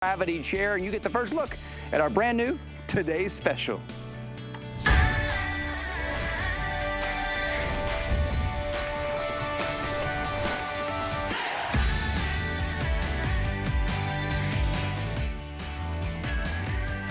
Gravity chair, and you get the first look at our brand new Today's Special.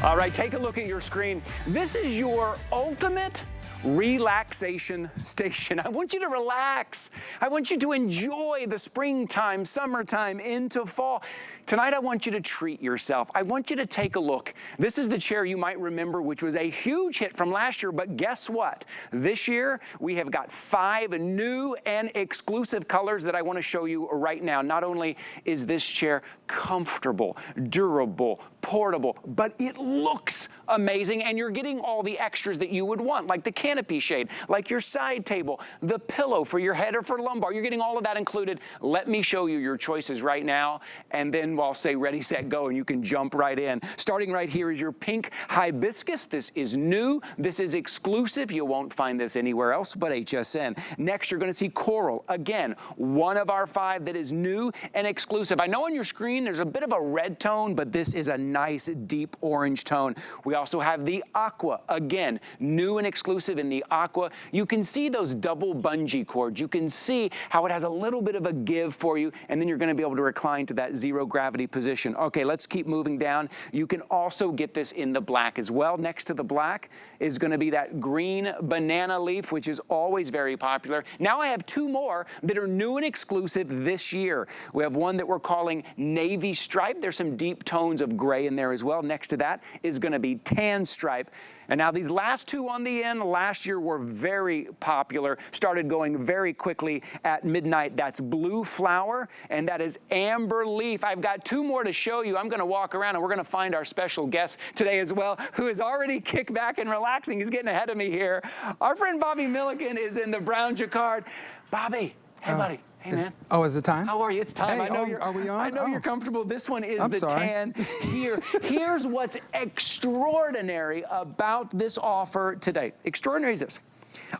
All right, take a look at your screen. This is your ultimate relaxation station. I want you to relax. I want you to enjoy the springtime, summertime, into fall. Tonight, I want you to treat yourself. I want you to take a look. This is the chair you might remember, which was a huge hit from last year, but guess what? This year, we have got 5 new and exclusive colors that I want to show you right now. Not only is this chair comfortable, durable, portable, but it looks amazing, and you're getting all the extras that you would want, like the canopy shade, like your side table, the pillow for your head or for lumbar. You're getting all of that included. Let me show you your choices right now, and then I'll say ready, set, go, and you can jump right in. Starting right here is your pink hibiscus. This is new. This is exclusive. You won't find this anywhere else but HSN. Next, you're going to see coral. Again, one of our 5 that is new and exclusive. I know on your screen there's a bit of a red tone, but this is a nice deep orange tone. We also have the aqua. Again, new and exclusive in the aqua. You can see those double bungee cords. You can see how it has a little bit of a give for you, and then you're going to be able to recline to that zero gravity position. Okay, let's keep moving down. You can also get this in the black as well. Next to the black is going to be that green banana leaf, which is always very popular. Now I have 2 more that are new and exclusive this year. We have one that we're calling navy stripe. There's some deep tones of gray in there as well. Next to that is going to be tan stripe. And now these last 2 on the end, last year were very popular, started going very quickly at midnight. That's blue flower, and that is amber leaf. I've got 2 more to show you. I'm going to walk around, and we're going to find our special guest today as well, who is already kicked back and relaxing. He's getting ahead of me here. Our friend Bobby Milliken is in the brown jacquard. Bobby, hey, buddy. Hey, man. Is it time? How are you? It's time. Hey, I know you're. Are we on? I know you're comfortable. This one is I'm the sorry. tan here. Here's what's extraordinary about this offer today. Extraordinary is this.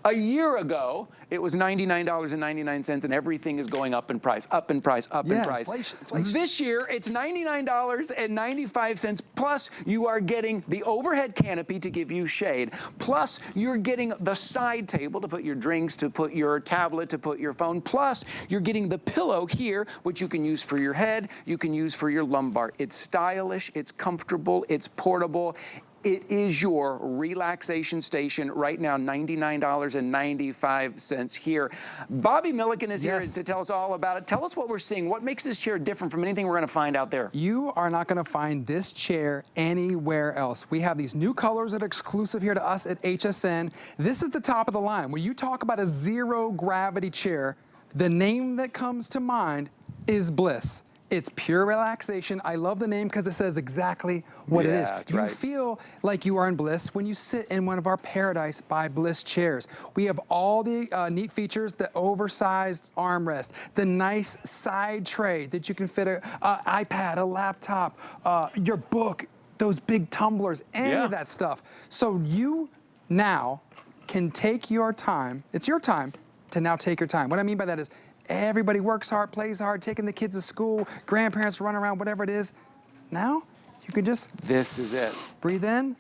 A year ago, it was $99.99, and everything is going up in price, up in price, up in price. Inflation. This year, it's $99.95, plus you are getting the overhead canopy to give you shade, plus you're getting the side table to put your drinks, to put your tablet, to put your phone, plus you're getting the pillow here, which you can use for your head, you can use for your lumbar. It's stylish, it's comfortable, it's portable. It is your relaxation station right now, $99.95 here. Bobby Milliken is here to tell us all about it. Tell us what we're seeing. What makes this chair different from anything we're going to find out there? You are not going to find this chair anywhere else. We have these new colors that are exclusive here to us at HSN. This is the top of the line. When you talk about a zero gravity chair, the name that comes to mind is Bliss. It's pure relaxation. I love the name because it says exactly what it is. You feel like you are in Bliss when you sit in one of our Paradise by Bliss chairs. We have all the neat features, the oversized armrest, the nice side tray that you can fit an iPad, a laptop, your book, those big tumblers, any of that stuff. So you now can take your time. It's your time to now take your time. What I mean by that is everybody works hard, plays hard, taking the kids to school, grandparents run around, whatever it is. Now, you can just... This is it. Breathe in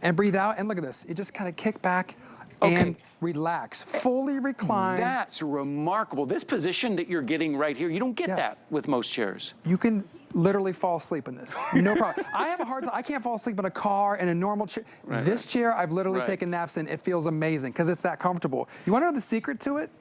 and breathe out, and look at this. You just kind of kick back and relax, fully recline. That's remarkable. This position that you're getting right here, you don't get that with most chairs. You can literally fall asleep in this, no problem. I have a hard time, I can't fall asleep in a car, in a normal chair. This chair, I've literally taken naps in. It feels amazing because it's that comfortable. You want to know the secret to it?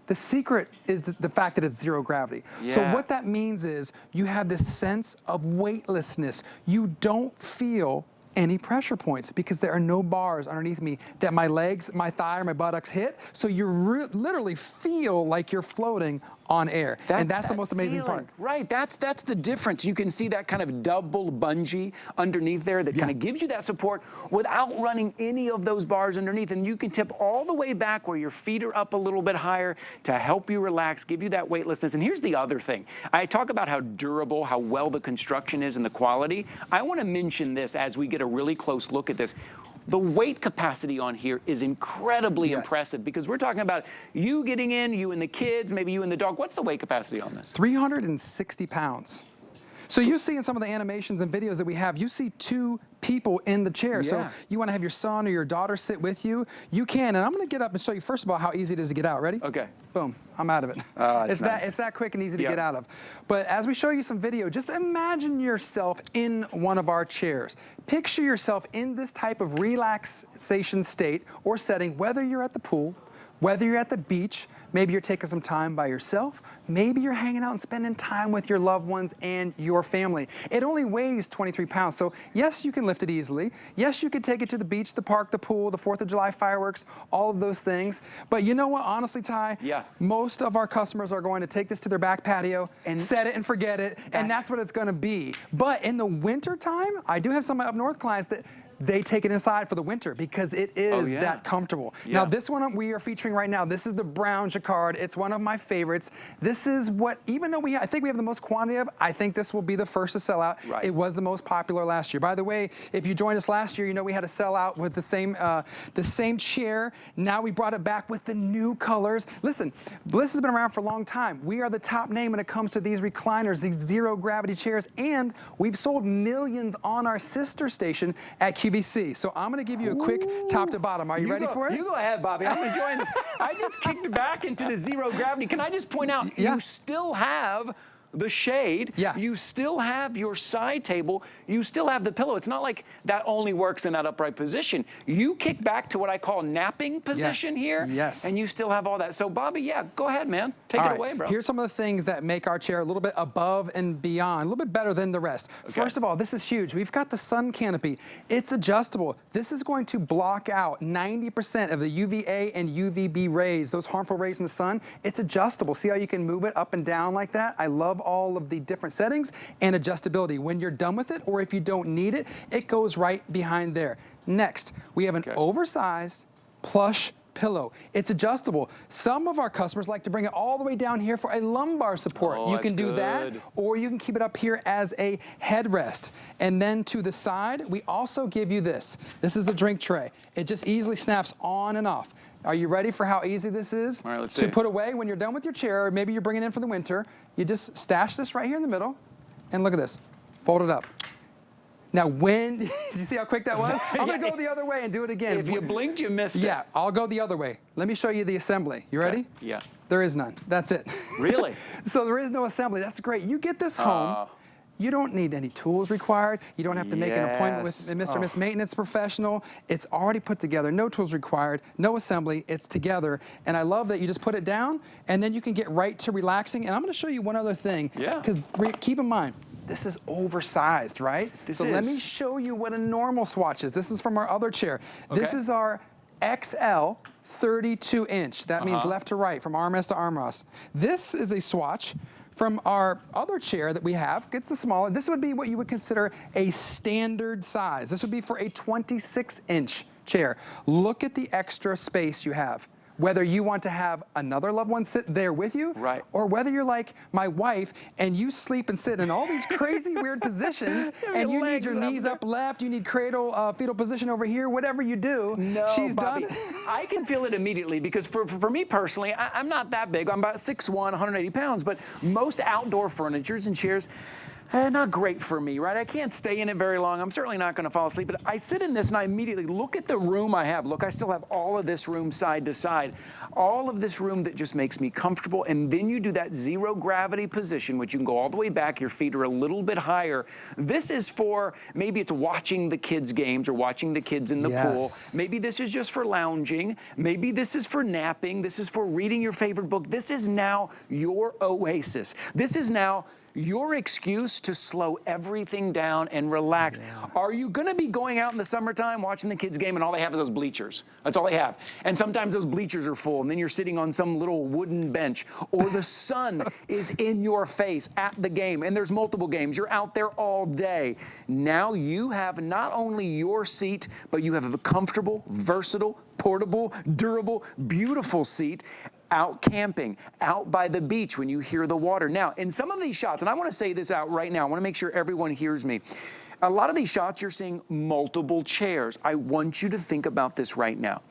The secret is the fact that it's zero gravity. So what that means is you have this sense of weightlessness. You don't feel any pressure points because there are no bars underneath me that my legs, my thigh, or my buttocks hit. So you literally feel like you're floating on air. And that's the most amazing part. Right, that's the difference. You can see that kind of double bungee underneath there that kind of gives you that support without running any of those bars underneath. And you can tip all the way back where your feet are up a little bit higher to help you relax, give you that weightlessness. And here's the other thing. I talk about how durable, how well the construction is and the quality. I want to mention this as we get a really close look at this. The weight capacity on here is incredibly impressive because we're talking about you getting in, you and the kids, maybe you and the dog. What's the weight capacity on this? 360 pounds. So you see in some of the animations and videos that we have, you see 2 people in the chair. Yeah. So you want to have your son or your daughter sit with you, you can. And I'm going to get up and show you, first of all, how easy it is to get out. Ready? Okay. Boom, I'm out of it. It's nice. It's that quick and easy to get out of. But as we show you some video, just imagine yourself in one of our chairs. Picture yourself in this type of relaxation state or setting, whether you're at the pool, whether you're at the beach, maybe you're taking some time by yourself, maybe you're hanging out and spending time with your loved ones and your family. It only weighs 23 pounds, so yes, you can lift it easily. Yes, you could take it to the beach, the park, the pool, the 4th of July fireworks, all of those things. But you know what, honestly, Ty? Yeah. Most of our customers are going to take this to their back patio and set it and forget it, and that's what it's gonna be. But in the winter time, I do have some up north clients that they take it inside for the winter because it is that comfortable. Now this one we are featuring right now, this is the brown jacquard. It's one of my favorites. This is what, even though I think we have the most quantity of, I think this will be the first to sell out. Right. It was the most popular last year. By the way, if you joined us last year, you know we had to sell out with the same chair. Now we brought it back with the new colors. Listen, Bliss has been around for a long time. We are the top name when it comes to these recliners, these zero gravity chairs, and we've sold millions on our sister station at QVC. So I'm going to give you a quick top to bottom. Are you ready for it? You go ahead, Bobby. I'm enjoying this. I just kicked back into the zero gravity. Can I just point out, you still have the shade, you still have your side table, you still have the pillow. It's not like that only works in that upright position. You kick back to what I call napping position here, and you still have all that. So Bobby, go ahead, man. Take it away, bro. Here's some of the things that make our chair a little bit above and beyond, a little bit better than the rest. First of all, this is huge. We've got the sun canopy. It's adjustable. This is going to block out 90% of the UVA and UVB rays, those harmful rays from the sun. It's adjustable. See how you can move it up and down like that? I love all of the different settings and adjustability. When you're done with it, or if you don't need it, it goes right behind there. Next, we have an oversized plush pillow. It's adjustable. Some of our customers like to bring it all the way down here for a lumbar support. You can do that, or you can keep it up here as a headrest. And then to the side, we also give you this. This is a drink tray. It just easily snaps on and off. Are you ready for how easy this is to put away when you're done with your chair, or maybe you're bringing it in for the winter? You just stash this right here in the middle, and look at this. Fold it up. Now did you see how quick that was? I'm gonna go the other way and do it again. If you blinked, you missed it. Yeah, I'll go the other way. Let me show you the assembly. You ready? Yeah. There is none. That's it. Really? So there is no assembly. That's great. You get this home. You don't need any tools required. You don't have to make an appointment with Mr. or Miss Maintenance Professional. It's already put together. No tools required, no assembly. It's together. And I love that you just put it down, and then you can get right to relaxing. And I'm going to show you one other thing. Because keep in mind, this is oversized, right? Let me show you what a normal swatch is. This is from our other chair. This is our XL 32-inch. That means left to right, from armrest to armrest. This is a swatch from our other chair that we have. It's a smaller. This would be what you would consider a standard size. This would be for a 26-inch chair. Look at the extra space you have. Whether you want to have another loved one sit there with you, or whether you're like my wife and you sleep and sit in all these crazy weird positions, and you need your knees up left, you need cradle, fetal position over here, whatever you do, she's Bobby, done. I can feel it immediately because for me personally, I'm not that big. I'm about 6'1", 180 pounds, but most outdoor furnitures and chairs, not great for me, right? I can't stay in it very long. I'm certainly not going to fall asleep, but I sit in this and I immediately look at the room I have. Look, I still have all of this room side to side. All of this room that just makes me comfortable, and then you do that zero gravity position, which you can go all the way back. Your feet are a little bit higher. This is for, maybe it's watching the kids' games or watching the kids in the pool. Maybe this is just for lounging. Maybe this is for napping. This is for reading your favorite book. This is now your oasis. This is now your excuse to slow everything down and relax. Are you gonna be going out in the summertime watching the kids' game and all they have is those bleachers? That's all they have. And sometimes those bleachers are full and then you're sitting on some little wooden bench, or the sun is in your face at the game and there's multiple games. You're out there all day. Now you have not only your seat, but you have a comfortable, versatile, portable, durable, beautiful seat out camping, out by the beach when you hear the water. Now, in some of these shots, and I want to say this out right now, I want to make sure everyone hears me. A lot of these shots, you're seeing multiple chairs. I want you to think about this right now.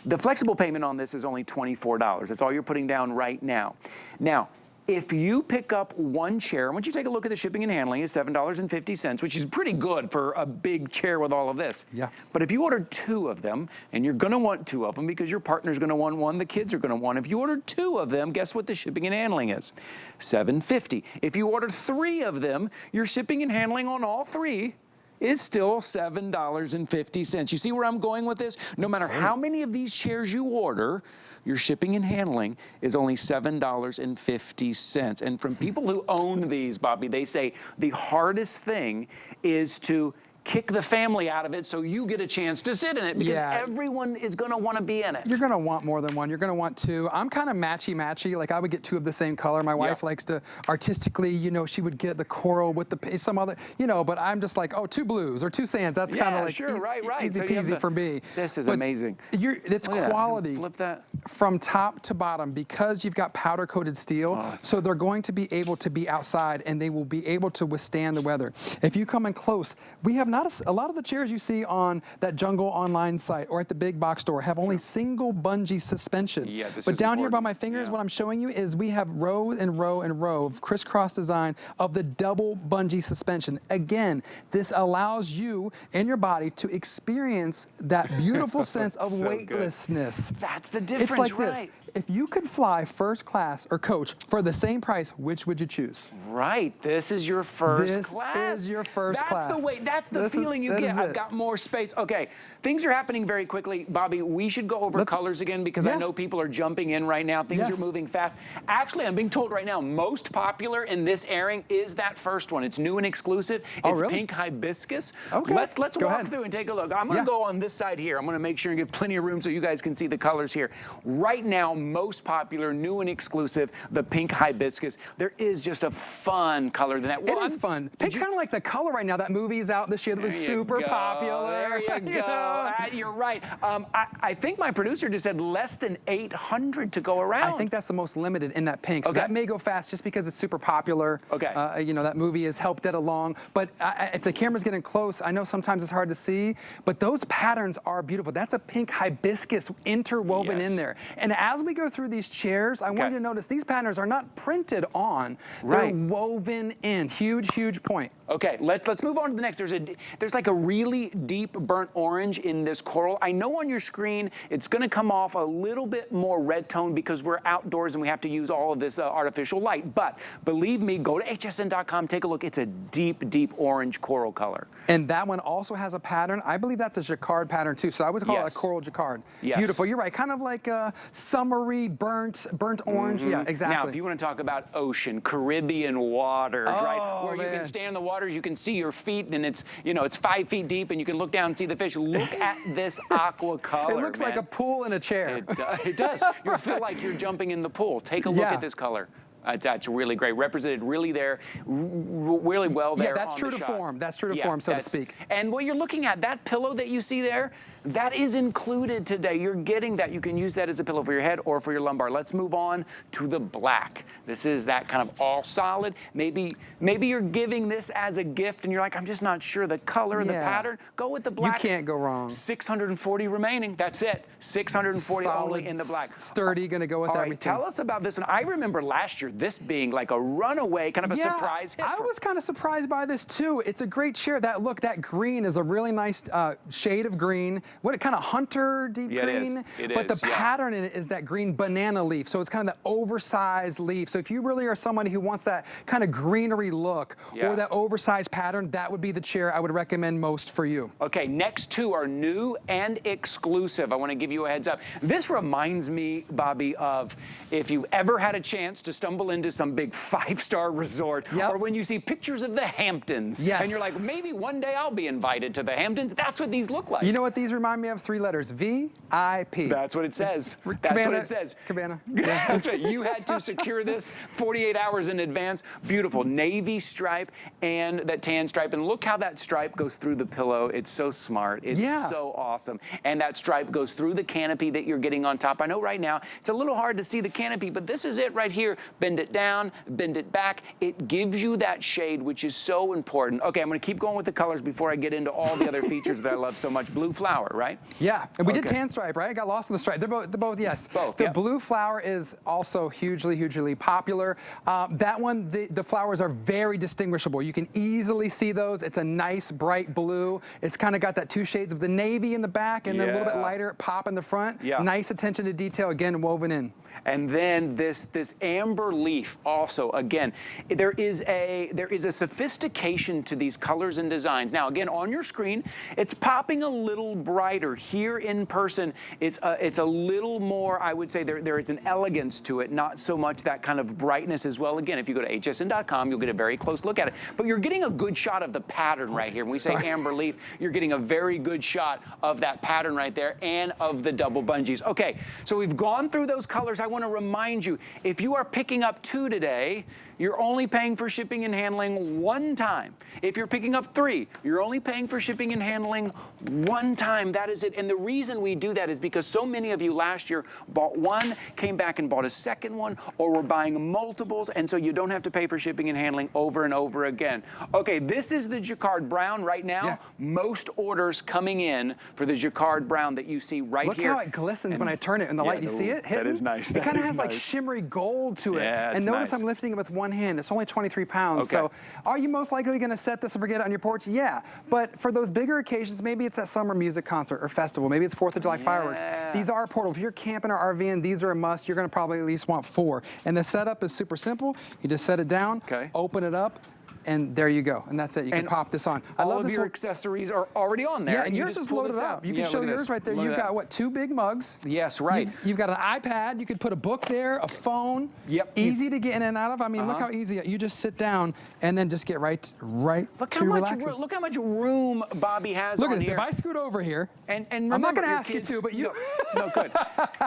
The flexible payment on this is only $24. That's all you're putting down right now. Now, If you pick up one chair, I want you to take a look at the shipping and handling. It's $7.50, which is pretty good for a big chair with all of this. Yeah. But if you order 2 of them, and you're gonna want 2 of them because your partner's gonna want one, the kids are gonna want. If you order 2 of them, guess what the shipping and handling is? $7.50. If you order 3 of them, your shipping and handling on all 3 is still $7.50. You see where I'm going with this? No matter how many of these chairs you order, your shipping and handling is only $7.50. And from people who own these, Bobby, they say the hardest thing is to kick the family out of it so you get a chance to sit in it, because everyone is going to want to be in it. You're going to want more than one. You're going to want 2. I'm kind of matchy-matchy. Like, I would get 2 of the same color. My wife likes to artistically, you know, she would get the coral with the some other, you know, but I'm just like, oh, 2 blues or 2 sands. That's kind of like easy so peasy for me. This is amazing. It's quality Flip that. from top to bottom, because you've got powder-coated steel, so they're going to be able to be outside and they will be able to withstand the weather. If you come in close, we have not a lot of the chairs you see on that Jungle online site or at the big box store have only single bungee suspension. But down here by my fingers, what I'm showing you is we have row and row and row of crisscross design of the double bungee suspension. Again, this allows you and your body to experience that beautiful sense of weightlessness. That's the difference, it's like this. If you could fly first class or coach for the same price, which would you choose? Right. This is your first class. This is your first class. That's the way. That's the feeling you get. I've got more space. Okay. Things are happening very quickly. Bobby, we should go over colors again, because I know people are jumping in right now. Things are moving fast. Actually, I'm being told right now, most popular in this airing is that first one. It's new and exclusive. It's pink hibiscus. Okay. Let's walk through and take a look. I'm going to go on this side here. I'm going to make sure and give plenty of room so you guys can see the colors here. Right now, most popular, new and exclusive, the pink hibiscus. There is just a fun color than that. Well, it is fun. Pink's kind of like the color right now. That movie's out this year that was super popular. There you go. You're right. I think my producer just said less than 800 to go around. I think that's the most limited in that pink. So that may go fast just because it's super popular. You know, that movie has helped it along. But if the camera's getting close, I know sometimes it's hard to see, but those patterns are beautiful. That's a pink hibiscus interwoven in there. And as we go through these chairs, I want you to notice these patterns are not printed on. They're woven in. Huge, huge point. Okay, let's move on to the next. There's like a really deep burnt orange in this coral. I know on your screen it's going to come off a little bit more red tone because we're outdoors and we have to use all of this artificial light. But believe me, go to hsn.com, take a look. It's a deep, deep orange coral color. And that one also has a pattern. I believe that's a jacquard pattern too. So I would call it a coral jacquard. Beautiful. You're right. Kind of like a summery, burnt orange. Yeah, exactly. Now, if you want to talk about ocean, Caribbean waters, right? Where you can stand in the waters, you can see your feet, and it's, you know, it's 5 feet deep, and you can look down and see the fish. Look at this aqua color. It looks like a pool in a chair. It does. You feel like you're jumping in the pool. Take a look at this color. That's really great. Represented really there, really well there. Yeah, that's true to form. That's true to form, so to speak. And what you're looking at, that pillow that you see there, that is included today. You're getting that. You can use that as a pillow for your head or for your lumbar. Let's move on to the black. This is that kind of all solid. Maybe you're giving this as a gift and you're like, I'm just not sure the color and the pattern. Go with the black. You can't go wrong. 640 remaining. That's it. 640 solid, only in the black. Sturdy, gonna go with everything. Tell us about this one. I remember last year this being like a runaway, kind of a surprise hit. I was kind of surprised by this too. It's a great chair. That green is a really nice shade of green. What kind of hunter deep green? It but is, the pattern in it is that green banana leaf. So it's kind of the oversized leaf. So if you really are somebody who wants that kind of greenery look or that oversized pattern, that would be the chair I would recommend most for you. Okay, next 2 are new and exclusive. I want to give you a heads up. This reminds me, Bobby, of if you ever had a chance to stumble into some big 5-star resort, or when you see pictures of the Hamptons, and you're like, maybe one day I'll be invited to the Hamptons. That's what these look like. You know what these remind me of? 3 letters. VIP. That's what it says. That's what it says. Cabana. That's right. You had to secure this 48 hours in advance. Beautiful navy stripe and that tan stripe. And look how that stripe goes through the pillow. It's so smart. It's so awesome. And that stripe goes through the canopy that you're getting on top. I know right now it's a little hard to see the canopy, but this is it right here. Bend it down, bend it back. It gives you that shade, which is so important. Okay, I'm going to keep going with the colors before I get into all the other features that I love so much. Blue flower. right? Yeah, and we did tan stripe, right? I got lost in the stripe. They're both, yes. Both, The blue flower is also hugely popular. That one, the flowers are very distinguishable. You can easily see those. It's a nice bright blue. It's kind of got that 2 shades of the navy in the back and then a little bit lighter pop in the front. Yeah. Nice attention to detail, again, woven in. And then this amber leaf also, again, there is a sophistication to these colors and designs. Now, again, on your screen, it's popping a little brighter. Here in person, it's a little more, I would say, there is an elegance to it, not so much that kind of brightness as well. Again, if you go to hsn.com, you'll get a very close look at it. But you're getting a good shot of the pattern right here. When we say amber leaf, you're getting a very good shot of that pattern right there and of the double bungees. Okay, so we've gone through those colors. I want to remind you, if you are picking up 2 today, you're only paying for shipping and handling 1 time. If you're picking up 3, you're only paying for shipping and handling 1 time. That is it. And the reason we do that is because so many of you last year bought 1, came back and bought a second one, or were buying multiples, and so you don't have to pay for shipping and handling over and over again. Okay, this is the Jacquard Brown right now. Yeah. Most orders coming in for the Jacquard Brown that you see right Look here. Look how it glistens when I turn it in the light. You see it hitting? That is nice. It kind of has like shimmery gold to it. Yeah, and notice nice. I'm lifting it with 1 hand. It's only 23 pounds. Okay. So are you most likely going to set this and forget it on your porch? Yeah. But for those bigger occasions, maybe it's that summer music concert or festival. Maybe it's 4th of July fireworks. These are portable. If you're camping or RVing, these are a must. You're going to probably at least want 4. And the setup is super simple. You just set it down, open it up, and there you go. And that's it. You can pop this on. I love this. Your accessories are already on there. Yeah, and yours is loaded up. You can show yours right there. You've got, what, 2 big mugs? Yes, right. You've got an iPad. You could put a book there, a phone. Yep. Easy to get in and out of. I mean, look how easy. You just sit down and then just get right to relaxing. Look how much room Bobby has on here. Look at this. If I scoot over here, and I'm not going to ask you to, but you... No, good.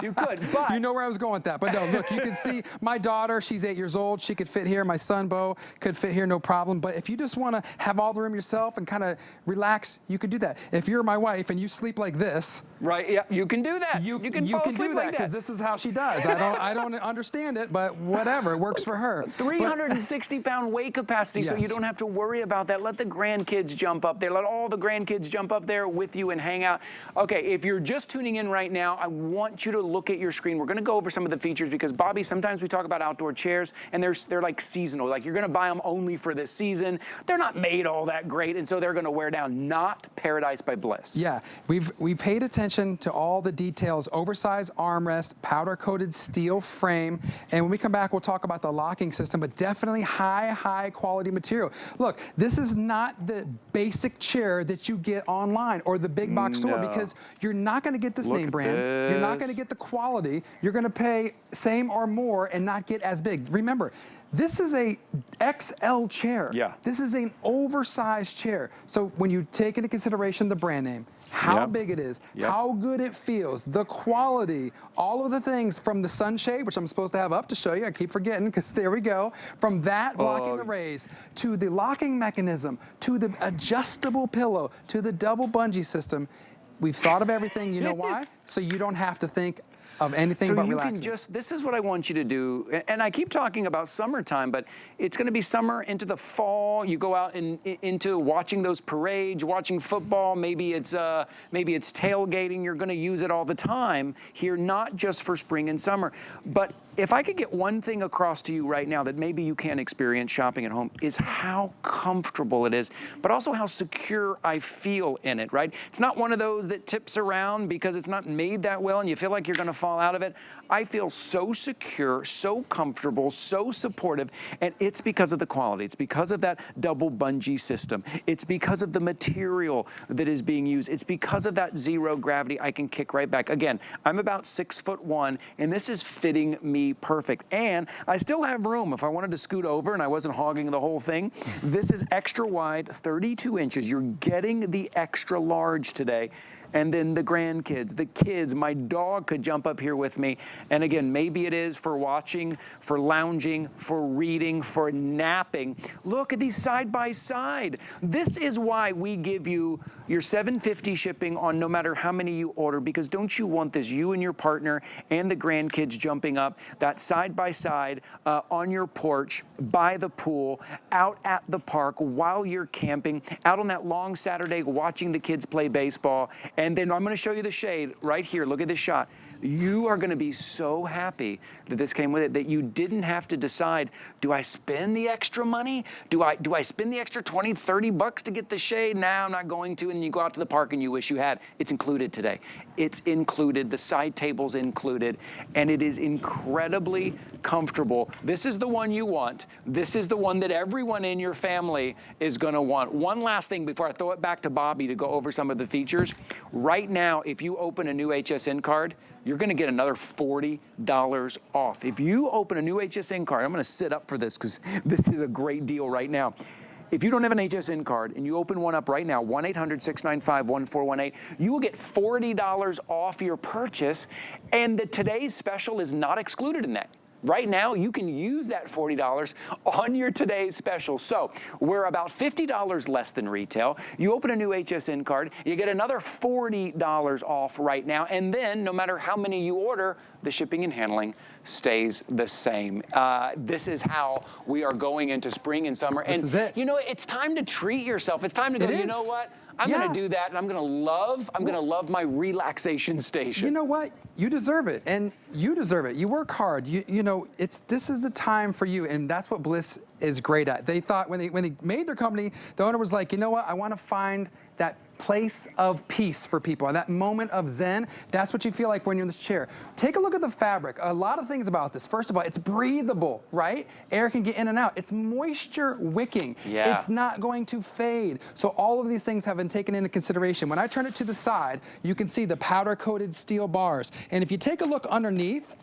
You could, but... You know where I was going with that. But no, look, you can see my daughter, she's 8 years old. She could fit here. My son, Bo, could fit here, no problem. But if you just want to have all the room yourself and kind of relax, you could do that. If you're my wife and you sleep like this... Right, yeah, you can do that. You can fall asleep do that, like that. Because this is how she does. I don't understand it, but whatever, it works for her. 360-pound weight capacity, so you don't have to worry about that. Let the grandkids jump up there. Let all the grandkids jump up there with you and hang out. Okay, if you're just tuning in right now, I want you to look at your screen. We're going to go over some of the features because, Bobby, sometimes we talk about outdoor chairs, and they're like seasonal. Like, you're going to buy them only for this season. They're not made all that great, and so they're going to wear down. Not Paradise by Bliss. Yeah, we paid attention to all the details. Oversized armrest, powder-coated steel frame, and when we come back, we'll talk about the locking system, but definitely high quality material. Look, this is not the basic chair that you get online or the big box store, because you're not going to get this name brand. You're not going to get the quality. You're going to pay same or more and not get as big. Remember, this is a XL chair. Yeah. This is an oversized chair. So when you take into consideration the brand name, how big it is, how good it feels, the quality, all of the things from the sunshade, which I'm supposed to have up to show you, I keep forgetting because there we go, from that blocking the rays, to the locking mechanism, to the adjustable pillow, to the double bungee system. We've thought of everything, you know why? So you don't have to think of anything but relaxing. This is what I want you to do, and I keep talking about summertime, but it's going to be summer into the fall. You go out into watching those parades, watching football. Maybe it's tailgating. You're going to use it all the time here, not just for spring and summer. But if I could get one thing across to you right now that maybe you can't experience shopping at home, is how comfortable it is, but also how secure I feel in it, right? It's not one of those that tips around because it's not made that well and you feel like you're going to fall out of it. I feel so secure, so comfortable, so supportive, and it's because of the quality. It's because of that double bungee system. It's because of the material that is being used. It's because of that zero gravity. I can kick right back. Again, I'm about 6'1", and this is fitting me perfect. And I still have room. If I wanted to scoot over and I wasn't hogging the whole thing, this is extra wide, 32 inches. You're getting the extra large today. And then the grandkids, the kids, my dog could jump up here with me. And again, maybe it is for watching, for lounging, for reading, for napping. Look at these side by side. This is why we give you your $7.50 shipping on no matter how many you order, because don't you want this, you and your partner and the grandkids jumping up, that side by side on your porch, by the pool, out at the park while you're camping, out on that long Saturday watching the kids play baseball. And then I'm gonna show you the shade right here. Look at this shot. You are gonna be so happy that this came with it, that you didn't have to decide, do I spend the extra money? Do I spend the extra 20, 30 bucks to get the shade? Nah, I'm not going to, and you go out to the park and you wish you had. It's included today. It's included, the side table's included, and it is incredibly comfortable. This is the one you want. This is the one that everyone in your family is gonna want. One last thing before I throw it back to Bobby to go over some of the features. Right now, if you open a new HSN card, you're gonna get another $40 off. If you open a new HSN card, I'm gonna sit up for this because this is a great deal right now. If you don't have an HSN card and you open one up right now, 1-800-695-1418, you will get $40 off your purchase, and the today's special is not excluded in that. Right now, you can use that $40 on your today's special. So we're about $50 less than retail. You open a new HSN card, you get another $40 off right now. And then no matter how many you order, the shipping and handling stays the same. This is how we are going into spring and summer. This is it. You know, it's time to treat yourself. It's time to go, you know what? I'm gonna do that, and I'm gonna love my relaxation station. You know what? You deserve it, and you deserve it. You work hard. You know, this is the time for you, and that's what Bliss is great at. They thought when they made their company, the owner was like, you know what? I want to find that place of peace for people, and that moment of zen. That's what you feel like when you're in this chair. Take a look at the fabric. A lot of things about this. First of all, it's breathable, right? Air can get in and out. It's moisture wicking. Yeah. It's not going to fade. So all of these things have been taken into consideration. When I turn it to the side, you can see the powder-coated steel bars. And if you take a look underneath,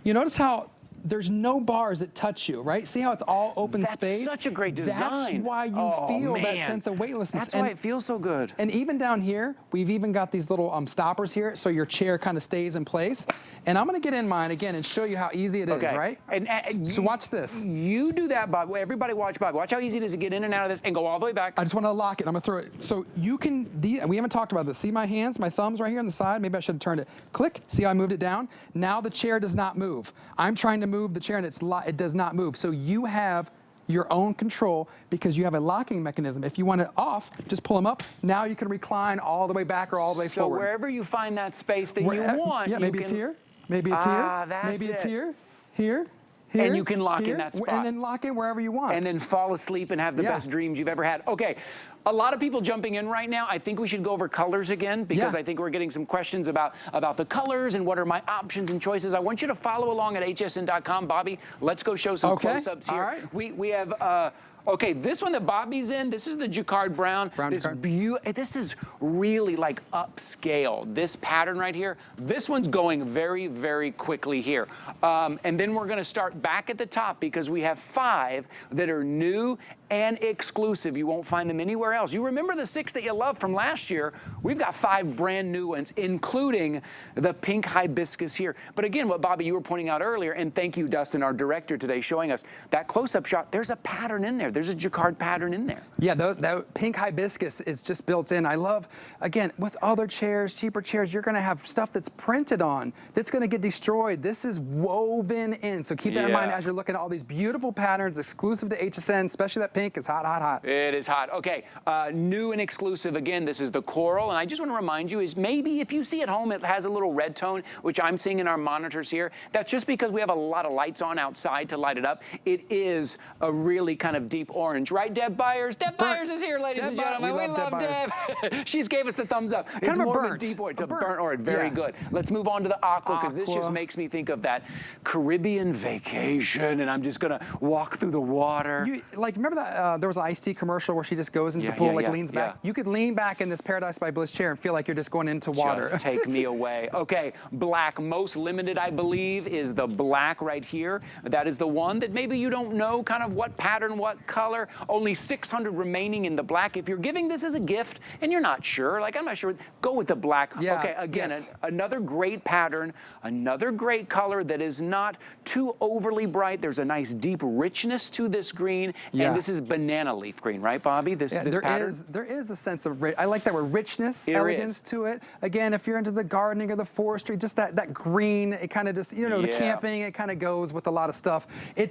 you notice how there's no bars that touch you, right? See how it's all open space? That's such a great design. That's why you feel that sense of weightlessness. That's why it feels so good. And even down here, we've even got these little stoppers here, so your chair kind of stays in place. And I'm gonna get in mine again and show you how easy it is, right? And so watch this. You do that, Bob. Everybody watch Bob. Watch how easy it is to get in and out of this and go all the way back. I just wanna lock it. I'm gonna throw it. So you can, we haven't talked about this. See my hands, my thumbs right here on the side? Maybe I should have turned it. Click, see how I moved it down? Now the chair does not move. I'm trying to move the chair and it does not move. So you have your own control because you have a locking mechanism. If you want it off, just pull them up. Now you can recline all the way back or all the way forward. So wherever you find that space that you want, yeah, maybe it's here, maybe it's here, maybe it's here, here. And you can lock in that spot. And then lock in wherever you want. And then fall asleep and have the best dreams you've ever had. Okay, a lot of people jumping in right now. I think we should go over colors again because I think we're getting some questions about the colors and what are my options and choices. I want you to follow along at hsn.com. Bobby, let's go show some close-ups here. All right. We have... okay, this one that Bobby's in, this is the Jacquard Brown. This is really like upscale. This pattern right here, this one's going very, very quickly here. And then we're gonna start back at the top because we have 5 that are new and exclusive. You won't find them anywhere else. You remember the 6 that you loved from last year? We've got 5 brand new ones, including the pink hibiscus here. But again, what Bobby, you were pointing out earlier, and thank you, Dustin, our director today, showing us that close-up shot, there's a pattern in there. There's a Jacquard pattern in there. Yeah, that pink hibiscus is just built in. I love, again, with other chairs, cheaper chairs, you're gonna have stuff that's printed on, that's gonna get destroyed. This is woven in. So keep that in mind as you're looking at all these beautiful patterns exclusive to HSN, especially that pink. It's hot, hot, hot. It is hot. Okay, new and exclusive again, this is the coral. And I just wanna remind you is maybe if you see at home it has a little red tone, which I'm seeing in our monitors here, that's just because we have a lot of lights on outside to light it up. It is a really kind of deep orange, right, Deb Byers? Deb Byers is here, ladies and gentlemen. We love Deb. She's gave us the thumbs up. Kind it's of more burnt. of a deep orange. It's a burnt orange. Very good. Let's move on to the aqua because this just makes me think of that Caribbean vacation, and I'm just gonna walk through the water. Remember that there was an iced tea commercial where she just goes into the pool, leans back? You could lean back in this Paradise by Bliss chair and feel like you're just going into water. Just take me away. Okay, black, most limited, I believe, is the black right here. That is the one that maybe you don't know kind of what pattern, what color. Only 600 remaining in the black. If you're giving this as a gift and you're not sure, like I'm not sure, go with the black. Okay, again, another great pattern, another great color that is not too overly bright. There's a nice deep richness to this green, and this is is banana leaf green, right, Bobby? This pattern? There is a sense of, I like that word, richness, There elegance is. to it. Again, if you're into the gardening or the forestry, just that green, it kind of just, you know, the camping, it kind of goes with a lot of stuff.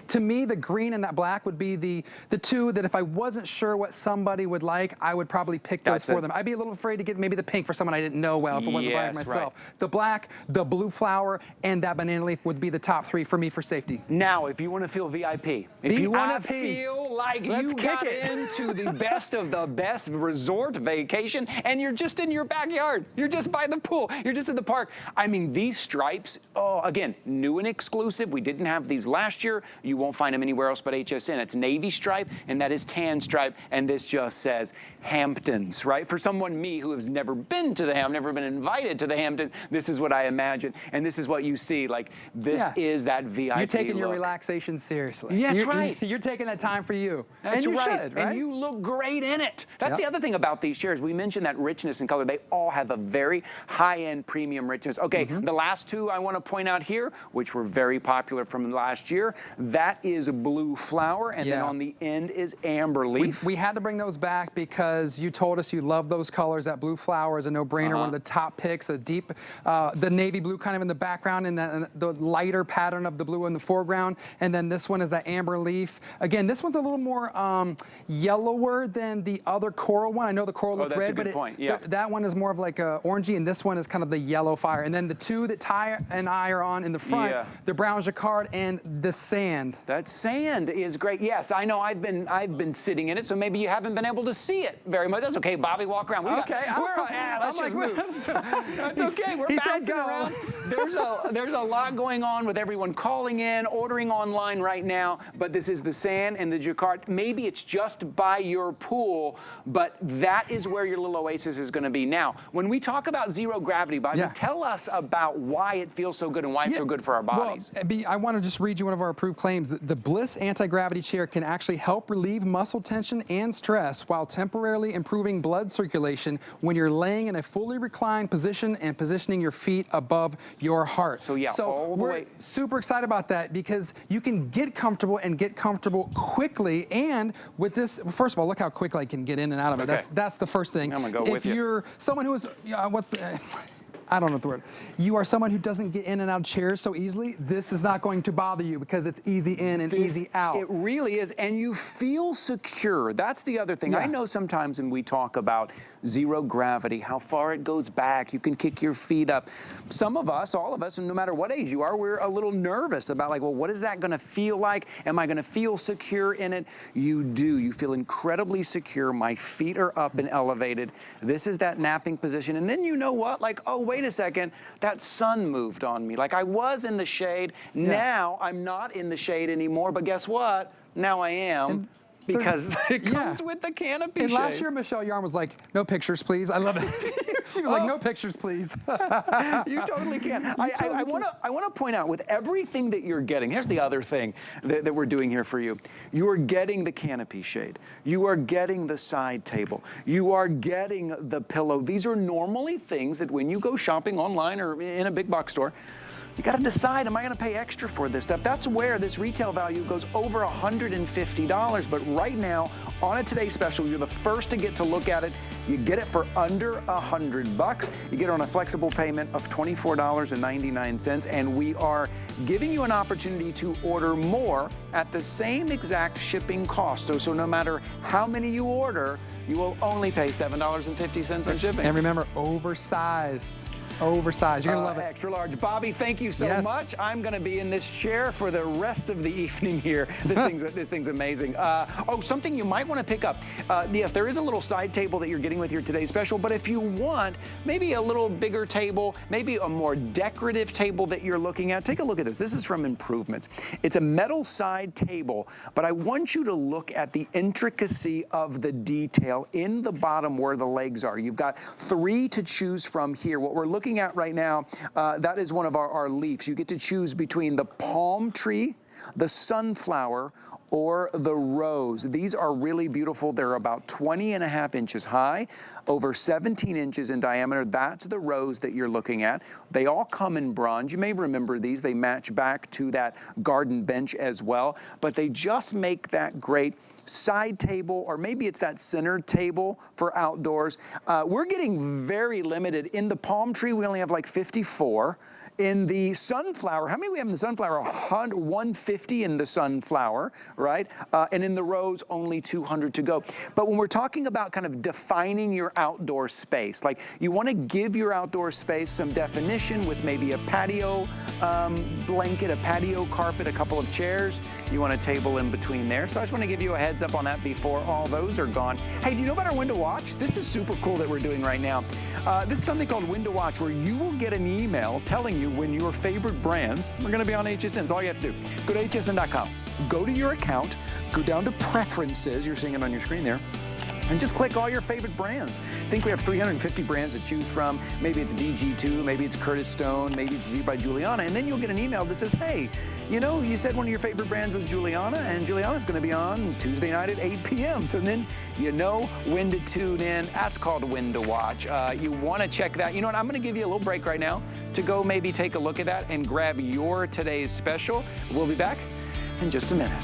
To me, the green and that black would be the two that if I wasn't sure what somebody would like, I would probably pick those for them. I'd be a little afraid to get maybe the pink for someone I didn't know well if it wasn't buying myself. Right. The black, the blue flower, and that banana leaf would be the top three for me for safety. Now, if you want to feel VIP, if you want to feel like you got into the best of the best resort vacation and you're just in your backyard, you're just by the pool, you're just in the park. I mean, these stripes, oh, again, new and exclusive. We didn't have these last year. You won't find them anywhere else but HSN. It's navy stripe and that is tan stripe, and this just says Hamptons, right? For someone, me, who has never been to the Hamptons, never been invited to the Hamptons, this is what I imagine, and this is what you see. Like, this is that VIP You're taking your look. Relaxation seriously. Yeah, that's right. You're taking that time for you. That's and you right. should, right? And you look great in it. That's the other thing about these chairs. We mentioned that richness and color. They all have a very high-end premium richness. Okay, the last two I want to point out here, which were very popular from last year, that is blue flower, and then on the end is amber leaf. We had to bring those back because you told us you love those colors. That blue flower is a no-brainer, one of the top picks, a deep, the navy blue kind of in the background and the lighter pattern of the blue in the foreground, and then this one is that amber leaf. Again, this one's a little more yellower than the other coral one. I know the coral looked red, but that one is more of like a orangey, and this one is kind of the yellow fire. And then the two that Ty and I are on in the front, the brown jacquard and the sand. That sand is great. Yes, I know. I've been sitting in it, so maybe you haven't been able to see it very much. That's okay, Bobby. Walk around. Let's just move. That's okay. We're bouncing around. There's a lot going on with everyone calling in, ordering online right now. But this is the sand and the jacquard. Maybe it's just by your pool, but that is where your little oasis is going to be. Now, when we talk about zero gravity, Bobby, tell us about why it feels so good and why it's so good for our bodies. Well, I want to just read you one of our approved claims. The Bliss anti-gravity chair can actually help relieve muscle tension and stress while temporarily improving blood circulation when you're laying in a fully reclined position and positioning your feet above your heart. So all the we're way. super excited about that because you can get comfortable and get comfortable quickly. And with this, first of all, look how quickly I can get in and out of it. That's the first thing. I'm gonna go with you. If you're someone who is, I don't know the word. You are someone who doesn't get in and out of chairs so easily, this is not going to bother you because it's easy in and easy out. It really is, and you feel secure. That's the other thing. I know sometimes when we talk about zero gravity, how far it goes back, you can kick your feet up. Some of us, all of us, and no matter what age you are, we're a little nervous about like, well, what is that gonna feel like? Am I gonna feel secure in it? You do. You feel incredibly secure. My feet are up and elevated. This is that napping position. And then you know what? Like, oh, wait a second, that sun moved on me. Like I was in the shade, now I'm not in the shade anymore, but guess what? Now I am. Because it comes with the canopy And shade. last year, Michelle Yarn was like, no pictures, please. I love it. She was like, no pictures, please. You totally can. I want to point out, with everything that you're getting, here's the other thing that we're doing here for you. You are getting the canopy shade. You are getting the side table. You are getting the pillow. These are normally things that when you go shopping online or in a big box store, you got to decide, am I going to pay extra for this stuff? That's where this retail value goes over $150. But right now, on a Today Special, you're the first to get to look at it. You get it for under $100. You get it on a flexible payment of $24.99. And we are giving you an opportunity to order more at the same exact shipping cost. So no matter how many you order, you will only pay $7.50 on shipping. And remember, oversized. Oversized. You're going to love it. Extra large. Bobby, thank you so much. I'm going to be in this chair for the rest of the evening here. This thing's amazing. Oh, something you might want to pick up. Yes, there is a little side table that you're getting with your Today Special, but if you want maybe a little bigger table, maybe a more decorative table that you're looking at, take a look at this. This is from Improvements. It's a metal side table, but I want you to look at the intricacy of the detail in the bottom where the legs are. You've got 3 to choose from here. What we're looking at right now, that is one of our leaves. You get to choose between the palm tree, the sunflower, or the rose. These are really beautiful. They're about 20.5 inches high, over 17 inches in diameter. That's the rose that you're looking at. They all come in bronze. You may remember these. They match back to that garden bench as well, but they just make that great side table, or maybe it's that center table for outdoors. We're getting very limited. In the palm tree, we only have like 54. In the sunflower, how many we have in the sunflower? 150 in the sunflower, right? And in the rose, only 200 to go. But when we're talking about kind of defining your outdoor space, like you want to give your outdoor space some definition with maybe a patio blanket, a patio carpet, a couple of chairs. You want a table in between there. So I just want to give you a heads up on that before all those are gone. Hey, do you know about our window watch? This is super cool that we're doing right now. This is something called Window Watch, where you will get an email telling you when your favorite brands are going to be on HSN. That's all you have to do. Go to hsn.com, go to your account, go down to preferences. You're seeing it on your screen there. And just click all your favorite brands. I think we have 350 brands to choose from. Maybe it's DG2, maybe it's Curtis Stone, maybe it's G by Juliana. And then you'll get an email that says, hey, you know, you said one of your favorite brands was Juliana, and Juliana's gonna be on Tuesday night at 8 p.m. So then you know when to tune in. That's called When to Watch. You wanna check that. You know what, I'm gonna give you a little break right now to go maybe take a look at that and grab your today's special. We'll be back in just a minute.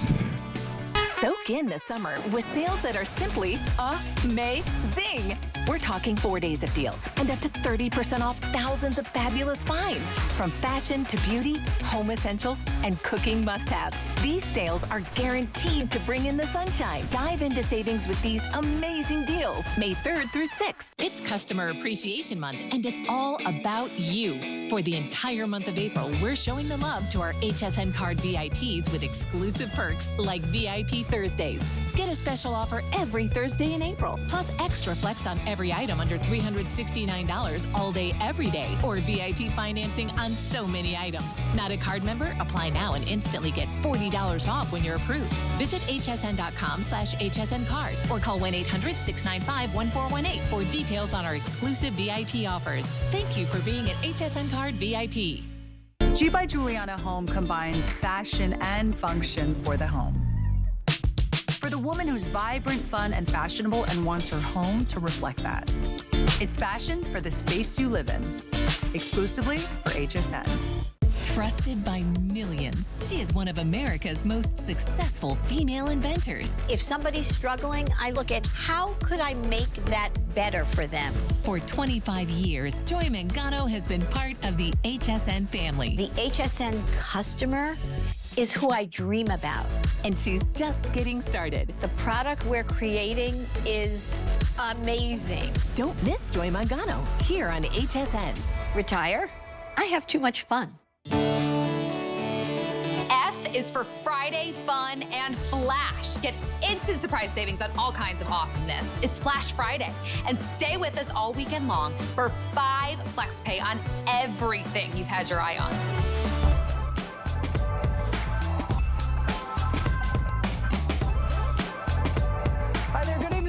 Soak in the summer with sales that are simply amazing. We're talking 4 days of deals and up to 30% off thousands of fabulous finds. From fashion to beauty, home essentials, and cooking must-haves. These sales are guaranteed to bring in the sunshine. Dive into savings with these amazing deals, May 3rd through 6th. It's Customer Appreciation Month, and it's all about you. For the entire month of April, we're showing the love to our HSN card VIPs with exclusive perks like VIP Thursdays. Get a special offer every Thursday in April, plus extra flex on every item under $369 all day, every day, or VIP financing on so many items. Not a card member? Apply now and instantly get $40 off when you're approved. Visit hsn.com/HSN card or call 1-800-695-1418 for details on our exclusive VIP offers. Thank you for being an HSN card VIP. G by Juliana Home combines fashion and function for the home. For the woman who's vibrant, fun, and fashionable and wants her home to reflect that. It's fashion for the space you live in. Exclusively for HSN. Trusted by millions, she is one of America's most successful female inventors. If somebody's struggling, I look at how could I make that better for them. For 25 years, Joy Mangano has been part of the HSN family. The HSN customer is who I dream about. And she's just getting started. The product we're creating is amazing. Don't miss Joy Mangano here on HSN. Retire? I have too much fun. F is for Friday Fun and Flash. Get instant surprise savings on all kinds of awesomeness. It's Flash Friday. And stay with us all weekend long for 5 flex pay on everything you've had your eye on.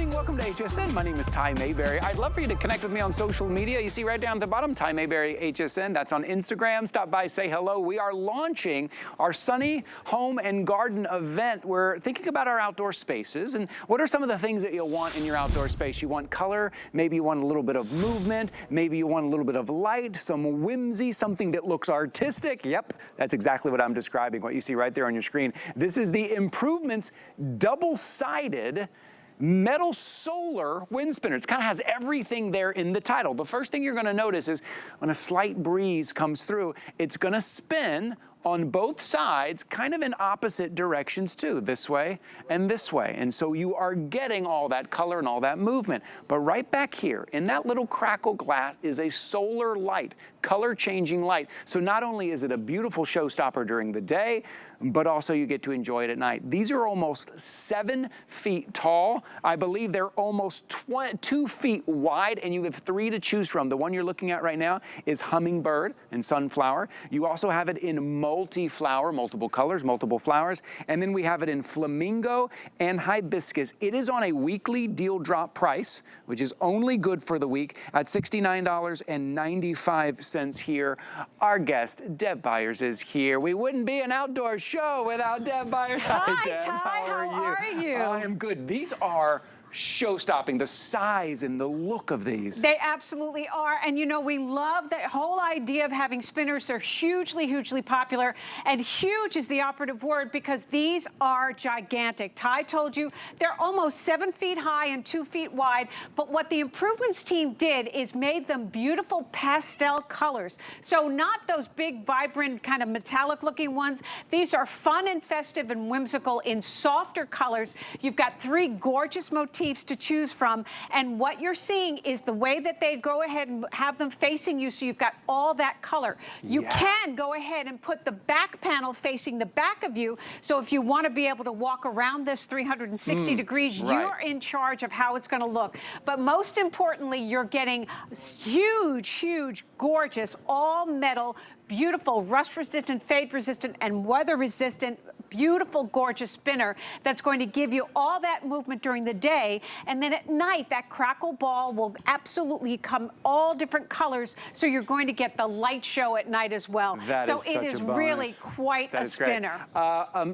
Welcome to HSN. My name is Ty Mayberry. I'd love for you to connect with me on social media. You see right down at the bottom, Ty Mayberry HSN. That's on Instagram. Stop by, say hello. We are launching our Sunny Home and Garden event. We're thinking about our outdoor spaces and what are some of the things that you'll want in your outdoor space. You want color, maybe you want a little bit of movement, maybe you want a little bit of light, some whimsy, something that looks artistic. Yep, that's exactly what I'm describing, what you see right there on your screen. This is the Improvements double-sided metal solar wind spinner. It kind of has everything there in the title. The first thing you're going to notice is when a slight breeze comes through, it's going to spin on both sides, kind of in opposite directions too, this way and this way. And so you are getting all that color and all that movement. But right back here in that little crackle glass is a solar light, color changing light. So not only is it a beautiful showstopper during the day, but also you get to enjoy it at night. These are almost 7 feet tall. I believe they're almost 2 feet wide, and you have 3 to choose from. The one you're looking at right now is hummingbird and sunflower. You also have it in multi-flower, multiple colors, multiple flowers, and then we have it in flamingo and hibiscus. It is on a weekly deal drop price, which is only good for the week, at $69.95. sense here. Our guest, Deb Byers, is here. We wouldn't be an outdoor show without Deb Byers. Hi, Deb. Ty, how are you? I am good. These are show-stopping, the size and the look of these. They absolutely are. And you know, we love that whole idea of having spinners. They're hugely, hugely popular. And huge is the operative word because these are gigantic. Ty told you they're almost 7 feet high and 2 feet wide. But what the improvements team did is made them beautiful pastel colors. So not those big, vibrant, kind of metallic looking ones. These are fun and festive and whimsical in softer colors. You've got 3 gorgeous motifs to choose from, and what you're seeing is the way that they go ahead and have them facing you, so you've got all that color. You can go ahead and put the back panel facing the back of you, so if you want to be able to walk around this 360 degrees, you're in charge of how it's going to look. But most importantly, you're getting huge, huge, gorgeous, all metal, beautiful, rust resistant, fade resistant, and weather resistant, beautiful, gorgeous spinner that's going to give you all that movement during the day. And then at night, that crackle ball will absolutely come all different colors. So you're going to get the light show at night as well. That so is it such is a bonus. really quite That a is great. spinner.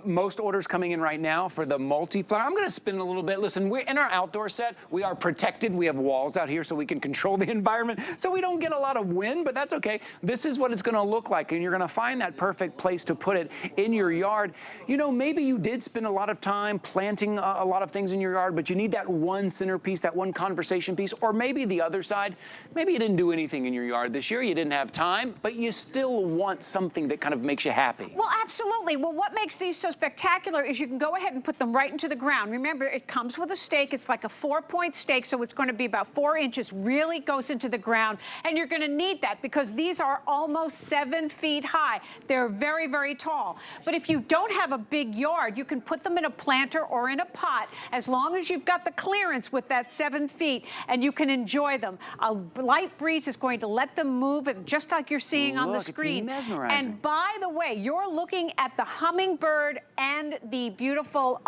Most orders coming in right now for the multi-flower. I'm going to spin a little bit. Listen, we're in our outdoor set. We are protected. We have walls out here so we can control the environment. So we don't get a lot of wind, but that's okay. This is what it's going to look like. And you're going to find that perfect place to put it in your yard. You know, maybe you did spend a lot of time planting a lot of things in your yard, but you need that one centerpiece, that one conversation piece, or maybe the other side. Maybe you didn't do anything in your yard this year. You didn't have time, but you still want something that kind of makes you happy. Well, absolutely. Well, what makes these so spectacular is you can go ahead and put them right into the ground. Remember, it comes with a stake. It's like a 4-point stake, so it's going to be about 4 inches, really goes into the ground. And you're going to need that because these are almost 7 feet high. They're very, very tall. But if you don't have a big yard, you can put them in a planter or in a pot as long as you've got the clearance with that 7 feet, and you can enjoy them. A light breeze is going to let them move, just like you're seeing on the screen. It's mesmerizing. And by the way, you're looking at the hummingbird and the beautiful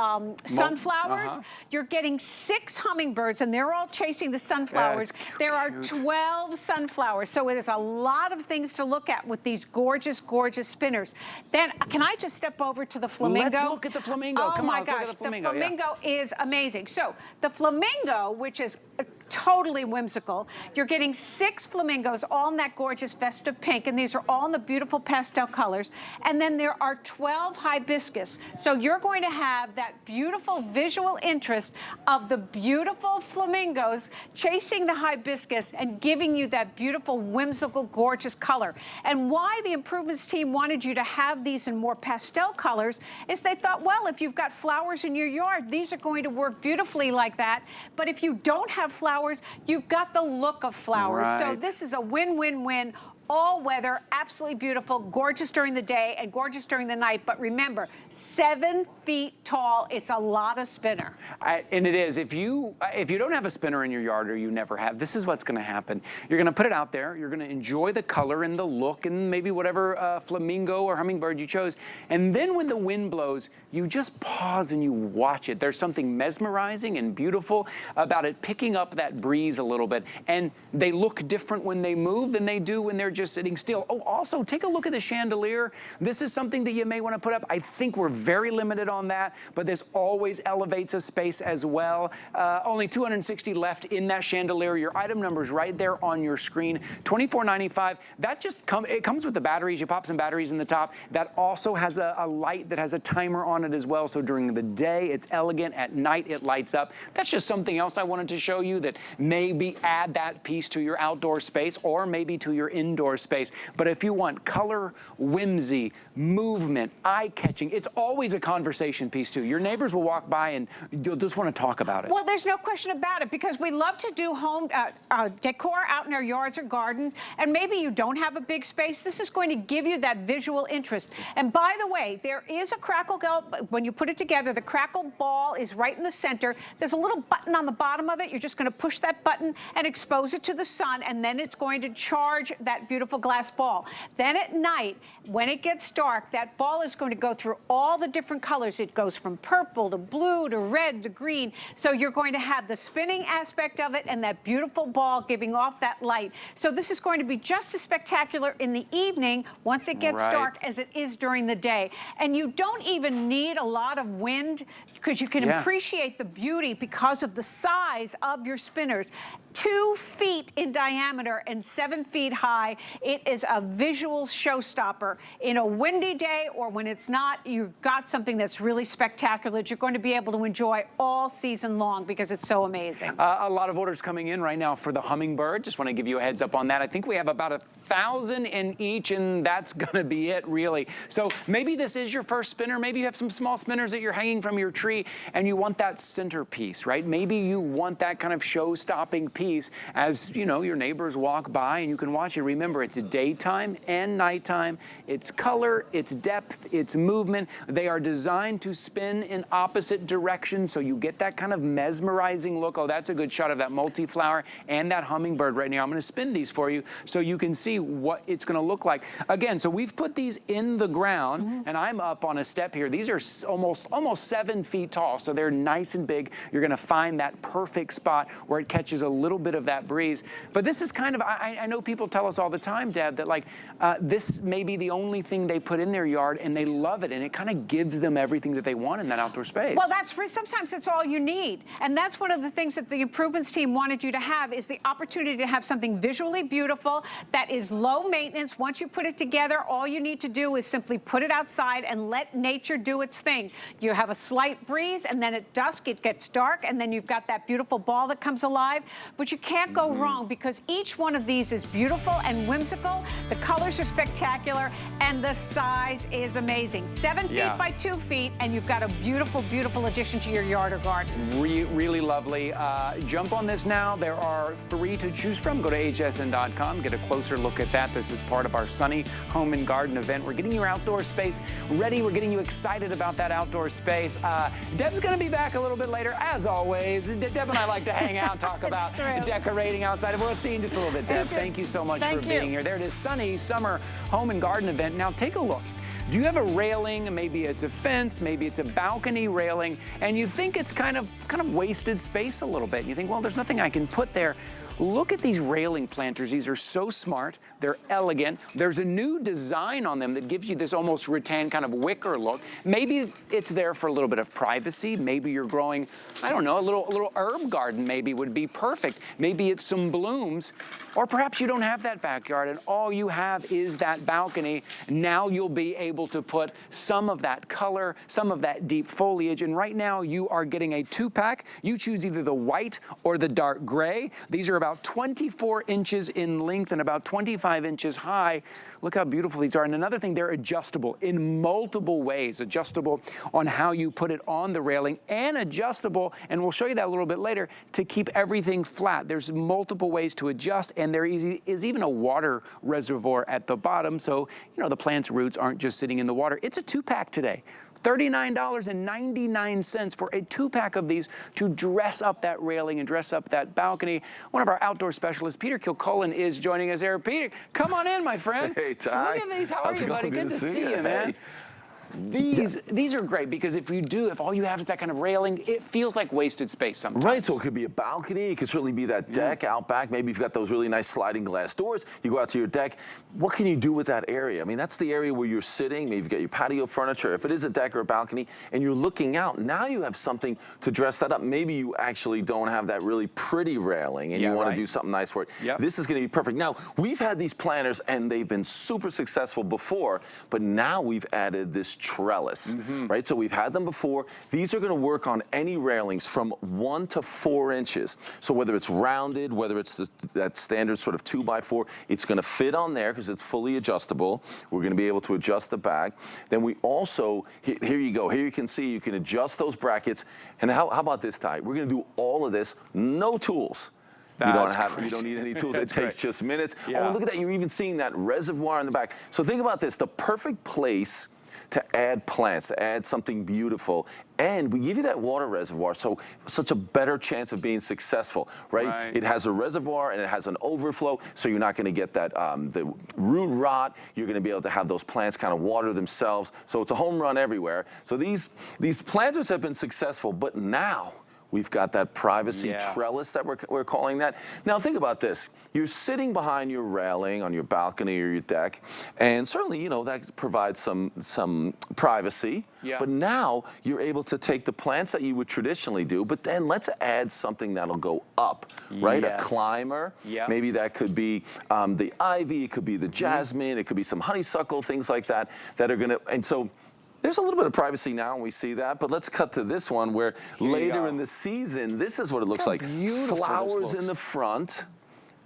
sunflowers. You're getting 6 hummingbirds, and they're all chasing the sunflowers. There are 12 sunflowers, so it is a lot of things to look at with these gorgeous, gorgeous spinners. Then, can I just step over to the flamingo? Let's look at the flamingo. Oh Come my on, gosh, let's look at the flamingo. The flamingo is amazing. So the flamingo, which is totally whimsical, you're getting 6 flamingos, all in that gorgeous festive pink, and these are all in the beautiful pastel colors. And then there are 12 hibiscus. So you're going to have that beautiful visual interest of the beautiful flamingos chasing the hibiscus and giving you that beautiful, whimsical, gorgeous color. And why the improvements team wanted you to have these in more pastel colors is they thought, well, if you've got flowers in your yard, these are going to work beautifully like that. But if you don't have flowers, you've got the look of flowers. So this is a win-win-win. All weather, absolutely beautiful, gorgeous during the day and gorgeous during the night. But remember, 7 feet tall, it's a lot of spinner. And it is. If you don't have a spinner in your yard, or you never have, this is what's going to happen. You're going to put it out there. You're going to enjoy the color and the look and maybe whatever flamingo or hummingbird you chose. And then when the wind blows, you just pause and you watch it. There's something mesmerizing and beautiful about it picking up that breeze a little bit. And they look different when they move than they do when they're just sitting still. Oh, also, take a look at the chandelier. This is something that you may want to put up. I think we're very limited on that, but this always elevates a space as well. Only 260 left in that chandelier. Your item number is right there on your screen. $24.95. That just it comes with the batteries. You pop some batteries in the top. That also has a light that has a timer on it as well. So during the day, it's elegant. At night, it lights up. That's just something else I wanted to show you that maybe add that piece to your outdoor space or maybe to your indoor space. But if you want color, whimsy, movement, eye-catching, it's always a conversation piece too. Your neighbors will walk by and you'll just want to talk about it. Well, there's no question about it because we love to do home decor out in our yards or gardens, and maybe you don't have a big space. This is going to give you that visual interest. And by the way, there is a crackle ball. When you put it together, the crackle ball is right in the center. There's a little button on the bottom of it. You're just going to push that button and expose it to the sun, and then it's going to charge that beautiful glass ball. Then at night, when it gets dark, that ball is going to go through all the different colors. It goes from purple to blue to red to green. So you're going to have the spinning aspect of it and that beautiful ball giving off that light. So this is going to be just as spectacular in the evening once it gets dark as it is during the day. And you don't even need a lot of wind because you can appreciate the beauty because of the size of your spinners. 2 feet in diameter and 7 feet high. It is a visual showstopper. In a windy day or when it's not, you've got something that's really spectacular that you're going to be able to enjoy all season long because it's so amazing. A lot of orders coming in right now for the hummingbird. Just want to give you a heads up on that. I think we have about 1,000 in each, and that's going to be it, really. So maybe this is your first spinner. Maybe you have some small spinners that you're hanging from your tree, and you want that centerpiece, right? Maybe you want that kind of show-stopping piece as, you know, your neighbors walk by and you can watch it. Remember, it's daytime and nighttime. It's color, it's depth, it's movement. They are designed to spin in opposite directions, so you get that kind of mesmerizing look. Oh, that's a good shot of that multi-flower and that hummingbird right now. I'm going to spin these for you so you can see what it's going to look like. Again, so we've put these in the ground, and I'm up on a step here. These are almost 7 feet tall, so they're nice and big. You're going to find that perfect spot where it catches a little bit of that breeze. But this is kind of, I know people tell us all the time, Deb, that like this may be the only thing they put in their yard, and they love it, and it kind of gives them everything that they want in that outdoor space. Well, sometimes that's all you need. And that's one of the things that the improvements team wanted you to have is the opportunity to have something visually beautiful that is low maintenance. Once you put it together, all you need to do is simply put it outside and let nature do its thing. You have a slight breeze, and then at dusk it gets dark, and then you've got that beautiful ball that comes alive. But you can't go wrong because each one of these is beautiful and whimsical. The colors are spectacular, and the size is amazing. 7 feet by 2 feet, and you've got a beautiful, beautiful addition to your yard or garden. Really lovely. Jump on this now. There are 3 to choose from. Go to hsn.com. Get a closer look at that. This is part of our Sunny Home and Garden event. We're getting your outdoor space ready. We're getting you excited about that outdoor space. Deb's going to be back a little bit later, as always. Deb and I like to hang out, talk about decorating outside. We'll see you in just a little bit, Deb. Thank you so much for being here. There it is, Sunny Summer Home and Garden event. Now take a look. Do you have a railing? Maybe it's a fence, maybe it's a balcony railing, and you think it's kind of wasted space a little bit. And you think, well, there's nothing I can put there. Look at these railing planters. These are so smart. They're elegant. There's a new design on them that gives you this almost rattan kind of wicker look. Maybe it's there for a little bit of privacy. Maybe you're growing, I don't know, a little herb garden maybe would be perfect. Maybe it's some blooms. Or perhaps you don't have that backyard and all you have is that balcony. Now you'll be able to put some of that color, some of that deep foliage. And right now you are getting a 2-pack. You choose either the white or the dark gray. These are about 24 inches in length and about 25 inches high. Look how beautiful these are. And another thing, they're adjustable in multiple ways. Adjustable on how you put it on the railing and adjustable, and we'll show you that a little bit later, to keep everything flat. There's multiple ways to adjust, and there is even a water reservoir at the bottom, so you know the plant's roots aren't just sitting in the water. It's a 2-pack today. $39.99 for a 2-pack of these to dress up that railing and dress up that balcony. One of our outdoor specialists, Peter Kilcullen, is joining us there. Peter, come on in, my friend. Hey, Ty. Look at these. How are you, buddy? Good to see you, man. These are great because if all you have is that kind of railing, it feels like wasted space sometimes. Right, so it could be a balcony, it could certainly be that deck out back. Maybe you've got those really nice sliding glass doors. You go out to your deck. What can you do with that area? I mean, that's the area where you're sitting. Maybe you've got your patio furniture. If it is a deck or a balcony and you're looking out, now you have something to dress that up. Maybe you actually don't have that really pretty railing and you want to do something nice for it. This is going to be perfect. Now, we've had these planters and they've been super successful before, but now we've added this trellis, right? So we've had them before. These are going to work on any railings from 1 to 4 inches. So whether it's rounded, whether it's that standard sort of 2x4, it's going to fit on there because it's fully adjustable. We're going to be able to adjust the back. Then we also, here you go. Here you can see you can adjust those brackets. And how about this, Ty? We're going to do all of this, no tools. You don't need any tools. It takes just minutes. Oh, look at that. You're even seeing that reservoir in the back. So think about this, the perfect place to add plants, to add something beautiful. And we give you that water reservoir, so such a better chance of being successful, right? It has a reservoir and it has an overflow, so you're not going to get that the root rot. You're going to be able to have those plants kind of water themselves. So it's a home run everywhere. So these planters have been successful, but now we've got that privacy trellis that we're calling that. Now think about this. You're sitting behind your railing on your balcony or your deck, and certainly, you know, that provides some privacy. Yeah. But now you're able to take the plants that you would traditionally do, but then let's add something that'll go up, right? A climber. Yeah. Maybe that could be the ivy, it could be the jasmine, it could be some honeysuckle, things like that are gonna, and so there's a little bit of privacy now, and we see that, but let's cut to this one where later in the season, this is what it looks like. Flowers in the front,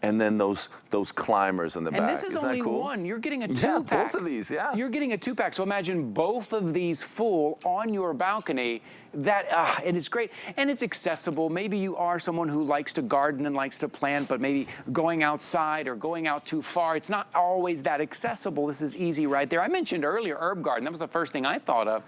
and then those climbers in the back. And this is only cool? one. You're getting a 2-pack. Yeah, both of these, You're getting a 2-pack. So imagine both of these full on your balcony. And it's great, and it's accessible. Maybe you are someone who likes to garden and likes to plant, but maybe going outside or going out too far, it's not always that accessible. This is easy right there. I mentioned earlier herb garden. That was the first thing I thought of.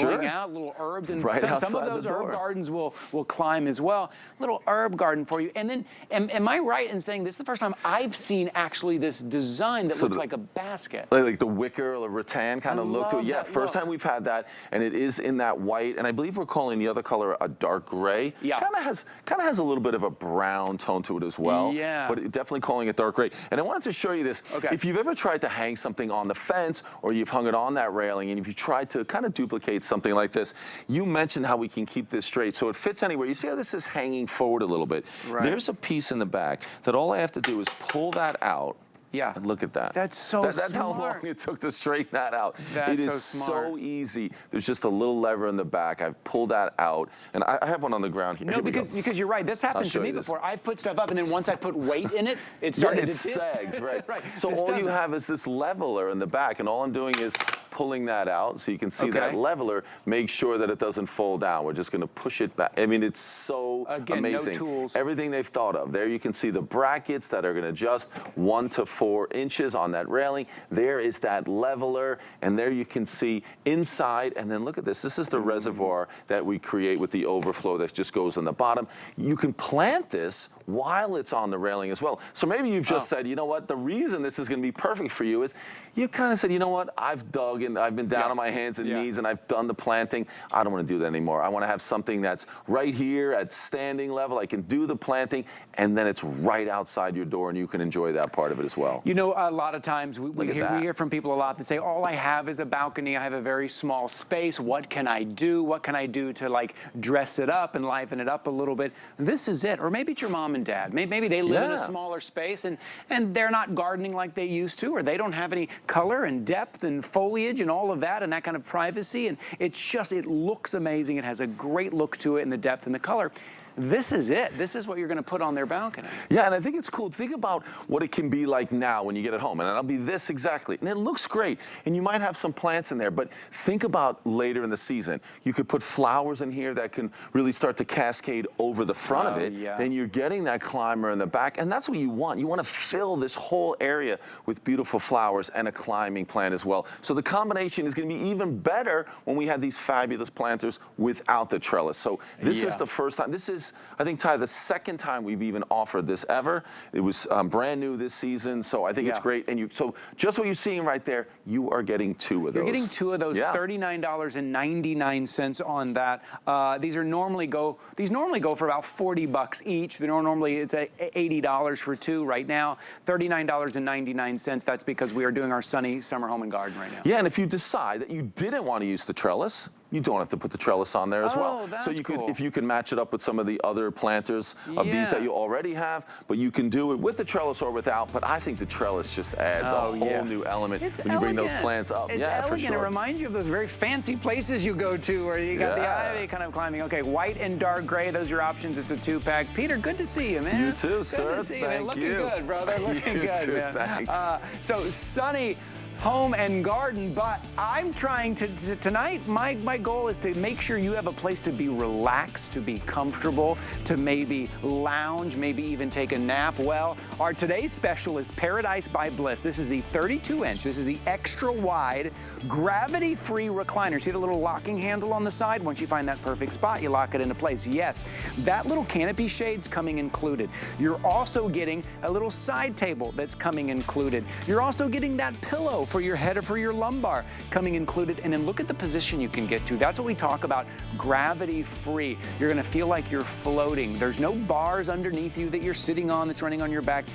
Going out, little herbs, and some of those herb gardens will climb as well. Little herb garden for you. And then, am I right in saying this is the first time I've seen actually this design that looks like a basket? Like the wicker or rattan kind of look to it. Yeah, first time we've had that, and it is in that white, and I believe we're calling the other color a dark gray. Yeah. Kind of has a little bit of a brown tone to it as well. Yeah. But definitely calling it dark gray. And I wanted to show you this. Okay. If you've ever tried to hang something on the fence, or you've hung it on that railing, and if you tried to kind of duplicate something like this, you mentioned how we can keep this straight so it fits anywhere. You see how this is hanging forward a little bit? Right. There's a piece in the back that all I have to do is pull that out. Yeah. And look at that. That's so smart. That's how long it took to straighten that out. It is so easy. There's just a little lever in the back. I've pulled that out, and I have one on the ground here. No, because you're right. This happened to me before. I've put stuff up, and then once I put weight in it, it started to sags, right? So all you have is this leveler in the back, and all I'm doing is pulling that out so you can see that leveler. Make sure that it doesn't fall down. We're just going to push it back. I mean, it's so amazing. No tools. Everything they've thought of. There you can see the brackets that are going to adjust 1 to 4 inches on that railing. There is that leveler, and there you can see inside. And then look at this. This is the reservoir that we create with the overflow that just goes in the bottom. You can plant this while it's on the railing as well. So maybe you've just said, you know what, the reason this is going to be perfect for you is you kind of said, you know what, I've dug and I've been down on my hands and knees and I've done the planting. I don't want to do that anymore. I want to have something that's right here at standing level. I can do the planting, and then it's right outside your door, and you can enjoy that part of it as well. You know, a lot of times we hear from people a lot that say, all I have is a balcony. I have a very small space. What can I do? What can I do to like dress it up and liven it up a little bit? This is it. Or maybe it's your mom and dad. Maybe they live in a smaller space and they're not gardening like they used to, or they don't have any color and depth and foliage and all of that and that kind of privacy. And it looks amazing. It has a great look to it, and the depth and the color. This is it. This is what you're going to put on their balcony. Yeah, and I think it's cool. Think about what it can be like now when you get it home. And it'll be this exactly. And it looks great. And you might have some plants in there. But think about later in the season. You could put flowers in here that can really start to cascade over the front of it. Yeah. Then you're getting that climber in the back. And that's what you want. You want to fill this whole area with beautiful flowers and a climbing plant as well. So the combination is going to be even better when we have these fabulous planters without the trellis. So this is the first time. This is, I think, Ty, the second time we've even offered this ever. It was brand new this season, so I think it's great. And so just what you're seeing right there, you are getting 2 of those. You're getting 2 of those, $39.99 on that. These normally go for about $40 each. Normally it's $80 for 2 right now. $39.99. That's because we are doing our sunny summer home and garden right now. Yeah, and if you decide that you didn't want to use the trellis, you don't have to put the trellis on there as well. So you could, if you can match it up with some of the other planters of these that you already have, but you can do it with the trellis or without. But I think the trellis just adds a whole new element when you bring those plants up. It's elegant. For sure. It reminds you of those very fancy places you go to where you got the ivy kind of climbing. Okay, white and dark gray, those are your options. It's a 2-pack. Peter, good to see you, man. You too, sir. Good to see you, man. Looking good, brother. Looking good, too, man. Thanks. So sunny home and garden, but I'm trying to tonight, my goal is to make sure you have a place to be relaxed, to be comfortable, to maybe lounge, maybe even take a nap. Well, our today's special is Paradise by Bliss. This is the 32-inch. This is the extra wide, gravity-free recliner. See the little locking handle on the side? Once you find that perfect spot, you lock it into place. Yes, that little canopy shade's coming included. You're also getting a little side table that's coming included. You're also getting that pillow for your head or for your lumbar coming included. And then look at the position you can get to. That's what we talk about, gravity-free. You're gonna feel like you're floating. There's no bars underneath you that you're sitting on that's running on your back.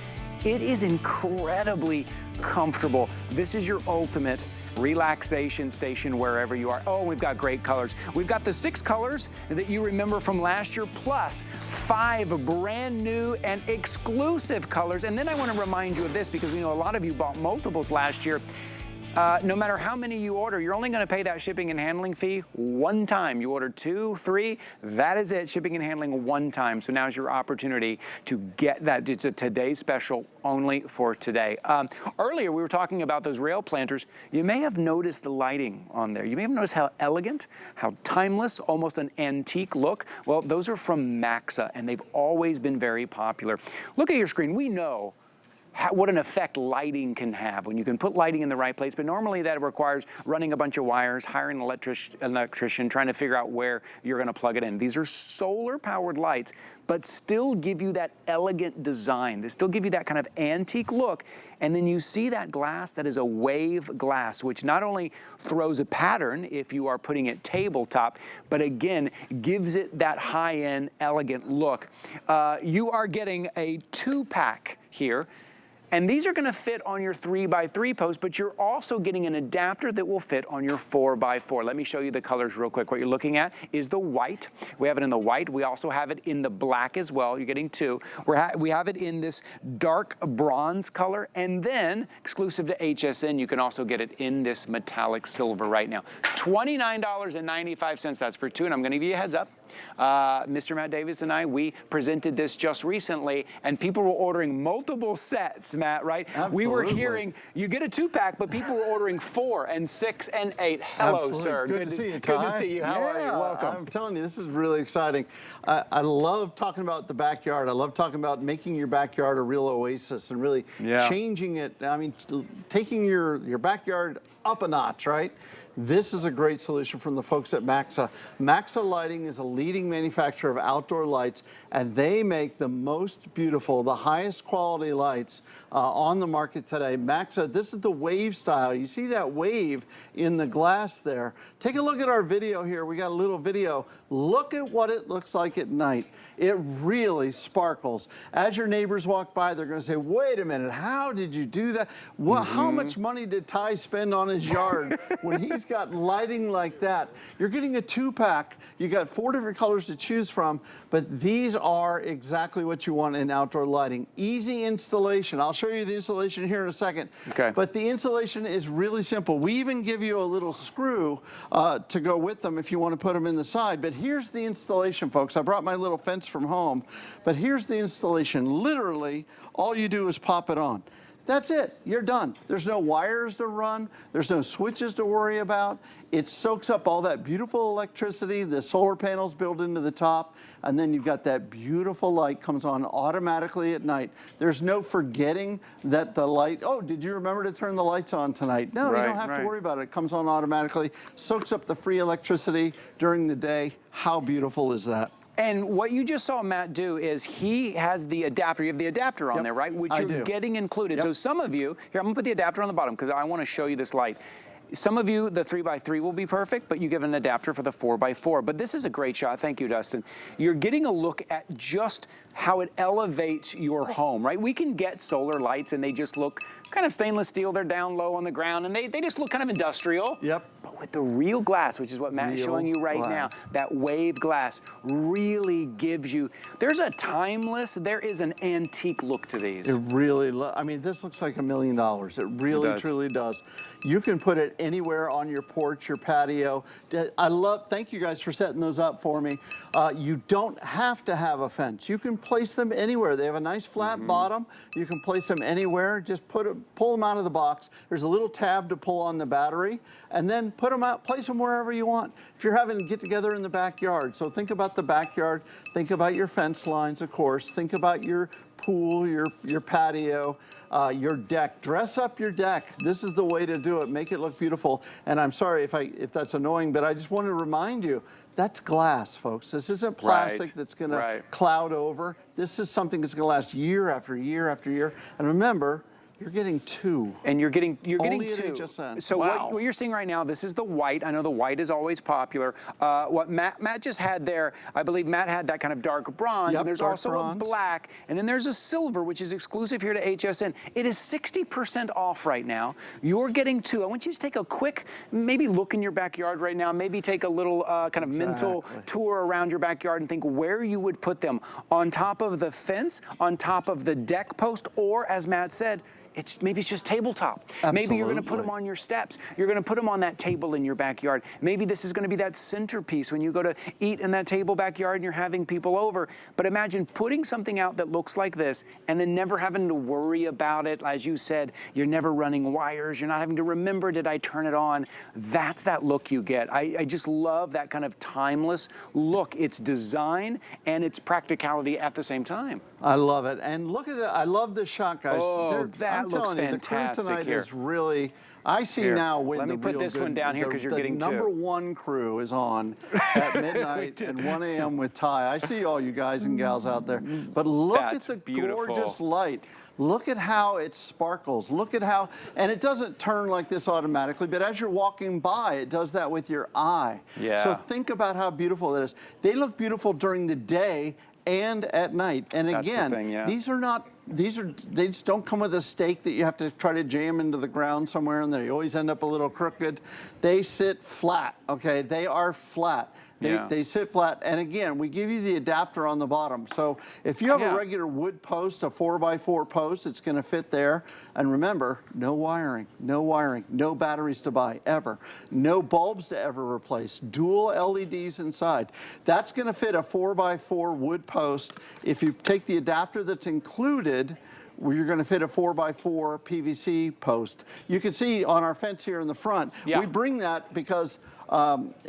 It is incredibly comfortable. This is your ultimate relaxation station wherever you are. Oh, we've got great colors. We've got the 6 colors that you remember from last year, plus 5 brand new and exclusive colors. And then I want to remind you of this because we know a lot of you bought multiples last year. No matter how many you order, you're only going to pay that shipping and handling fee one time. You order 2, 3, that is it. Shipping and handling one time. So now's your opportunity to get that. It's a today's special only for today. Earlier, we were talking about those rail planters. You may have noticed the lighting on there. You may have noticed how elegant, how timeless, almost an antique look. Well, those are from Maxa, and they've always been very popular. Look at your screen. We know what an effect lighting can have when you can put lighting in the right place, but normally that requires running a bunch of wires, hiring an electrician, trying to figure out where you're gonna plug it in. These are solar powered lights, but still give you that elegant design. They still give you that kind of antique look. And then you see that glass, that is a wave glass, which not only throws a pattern if you are putting it tabletop, but again, gives it that high-end, elegant look. You are getting a 2-pack here. And these are gonna fit on your 3x3 post, but you're also getting an adapter that will fit on your 4x4. Let me show you the colors real quick. What you're looking at is the white. We have it in the white. We also have it in the black as well. You're getting 2. We have it in this dark bronze color. And then, exclusive to HSN, you can also get it in this metallic silver right now. $29.95, that's for 2, and I'm gonna give you a heads up. Mr. Matt Davis and I, we presented this just recently, and people were ordering multiple sets, Matt, right? Absolutely. We were hearing, you get a 2-pack, but people were ordering 4 and 6 and 8. Hello, Absolutely. sir. Good to see you, Ty. Good to see you. How are you? Welcome. I'm telling you, this is really exciting. I love talking about the backyard. I love talking about making your backyard a real oasis and really changing it. I mean, taking your backyard up a notch, right? This is a great solution from the folks at Maxa. Maxa Lighting is a leading manufacturer of outdoor lights, and they make the most beautiful, the highest quality lights on the market today. Maxa, this is the wave style. You see that wave in the glass there. Take a look at our video here. We got a little video. Look at what it looks like at night. It really sparkles. As your neighbors walk by, they're gonna say, wait a minute, how did you do that? How much money did Ty spend on his yard when he's got lighting like that? You're getting a 2-pack. You got 4 different colors to choose from, but these are exactly what you want in outdoor lighting. Easy installation. I'll show you the installation here in a second. Okay. But the installation is really simple. We even give you a little screw to go with them if you want to put them in the side. But here's the installation, folks. I brought my little fence from home, but here's the installation. Literally, all you do is pop it on. That's it, you're done. There's no wires to run, there's no switches to worry about. It soaks up all that beautiful electricity, the solar panels built into the top, and then you've got that beautiful light comes on automatically at night. There's no forgetting that the light, oh, did you remember to turn the lights on tonight? No, you don't have to worry about it. It comes on automatically, soaks up the free electricity during the day. How beautiful is that? And what you just saw Matt do is he has the adapter. You have the adapter on there, right? Which you're getting included. So some of you, here, I'm gonna put the adapter on the bottom because I wanna show you this light. Some of you, the 3x3 will be perfect, but you give an adapter for the 4x4. But this is a great shot. Thank you, Dustin. You're getting a look at just how it elevates your home, right? We can get solar lights and they just look kind of stainless steel. They're down low on the ground and they just look kind of industrial. But with the real glass, which is what Matt's showing you right now, that wave glass really gives you, there's a timeless, there is an antique look to these. It really, I mean, this looks like $1 million. It really, truly does. You can put it anywhere on your porch, your patio. Thank you guys for setting those up for me. You don't have to have a fence. You can place them anywhere. They have a nice flat bottom. You can place them anywhere. Just pull them out of the box. There's a little tab to pull on the battery, and then put them out, place them wherever you want. If you're having a get-together in the backyard, so think about the backyard, think about your fence lines, of course, think about your pool, your patio, your deck. Dress up your deck. This is the way to do it. Make it look beautiful. And I'm sorry if that's annoying, but I just want to remind you, that's glass, folks. This isn't plastic that's going to cloud over. This is something that's going to last year after year after year. And remember, you're getting 2. And you're getting 2. Only at HSN. So what you're seeing right now, this is the white. I know the white is always popular. What Matt just had there, I believe Matt had that kind of dark bronze, and there's also a black, and then there's a silver, which is exclusive here to HSN. It is 60% off right now. You're getting 2. I want you to take a quick, maybe look in your backyard right now, maybe take a little kind of mental tour around your backyard and think where you would put them. On top of the fence, on top of the deck post, or as Matt said, maybe it's just tabletop. Absolutely. Maybe you're going to put them on your steps. You're going to put them on that table in your backyard. Maybe this is going to be that centerpiece when you go to eat in that table backyard and you're having people over. But imagine putting something out that looks like this and then never having to worry about it. As you said, you're never running wires. You're not having to remember, did I turn it on? That's that look you get. I just love that kind of timeless look. It's design and it's practicality at the same time. I love it. And look at that. I love this shot, guys. Oh, that looks fantastic. The crew tonight here is really, I see now when Let me put this one down here because you're getting 2. The number 1 crew is on at midnight and 1 a.m. with Ty. I see all you guys and gals out there. But look at the gorgeous light. Look at how it sparkles. Look at how, and it doesn't turn like this automatically, but as you're walking by, it does that with your eye. Yeah. So think about how beautiful that is. They look beautiful during the day and at night. And again, these are not, they just don't come with a stake that you have to try to jam into the ground somewhere and they always end up a little crooked. They sit flat, okay? They are flat. They sit flat. And again, we give you the adapter on the bottom. So if you have a regular wood post, a 4x4 post, it's going to fit there. And remember, no wiring, no batteries to buy, ever. No bulbs to ever replace, dual LEDs inside. That's going to fit a 4x4 wood post. If you take the adapter that's included, you're going to fit a 4x4 PVC post. You can see on our fence here in the front, we bring that because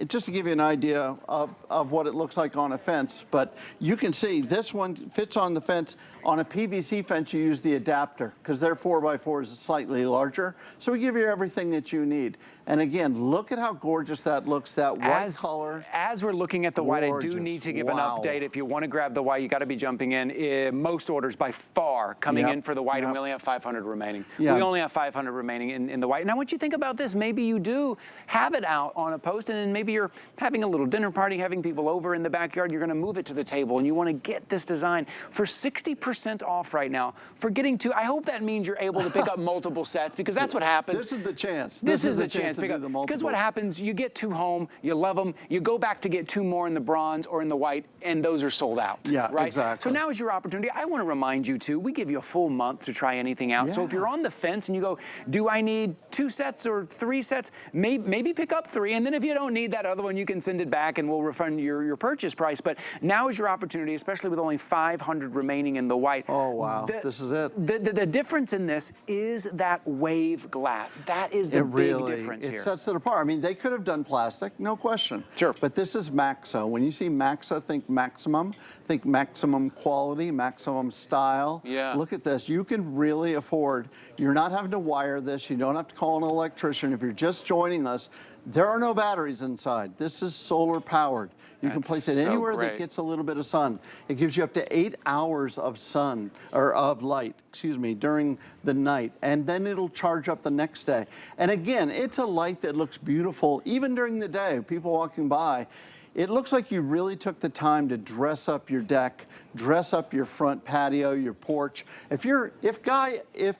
just to give you an idea of what it looks like on a fence, but you can see this one fits on the fence. On a PVC fence, you use the adapter because their 4x4 is slightly larger. So we give you everything that you need. And again, look at how gorgeous that looks, that white color. As we're looking at the white, I do need to give an update. If you want to grab the white, you got to be jumping in. Most orders by far coming in for the white, and we only have 500 remaining. We only have 500 remaining in the white. And I want you to think about this. Maybe you do have it out on a post, and then maybe you're having a little dinner party, having people over in the backyard. You're going to move it to the table, and you want to get this design for 60% off right now. For getting to, I hope that means you're able to pick up multiple sets, because that's what happens. This is the chance. This is the chance to pick up. Because what happens, you get 2 home, you love them, you go back to get 2 more in the bronze or in the white, and those are sold out. Yeah, right? exactly. So now is your opportunity. I want to remind you too, we give you a full month to try anything out. So if you're on the fence and you go, do I need 2 sets or 3 sets? Maybe pick up 3, and then if you don't need that other one, you can send it back and we'll refund your purchase price. But now is your opportunity, especially with only 500 remaining in the white. Oh, wow. This is it. The difference in this is that wave glass. That is the big difference here. It sets it apart. I mean, they could have done plastic, no question. Sure. But this is Maxa. When you see Maxa, think maximum quality, maximum style. Yeah. Look at this. You can really afford, you're not having to wire this. You don't have to call an electrician. If you're just joining us, there are no batteries inside. This is solar powered. You can place it anywhere that gets a little bit of sun. It gives you up to 8 hours of sun, or of light, excuse me, during the night. And then it'll charge up the next day. And again, it's a light that looks beautiful even during the day. People walking by, it looks like you really took the time to dress up your deck, dress up your front patio, your porch. If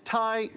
Ty,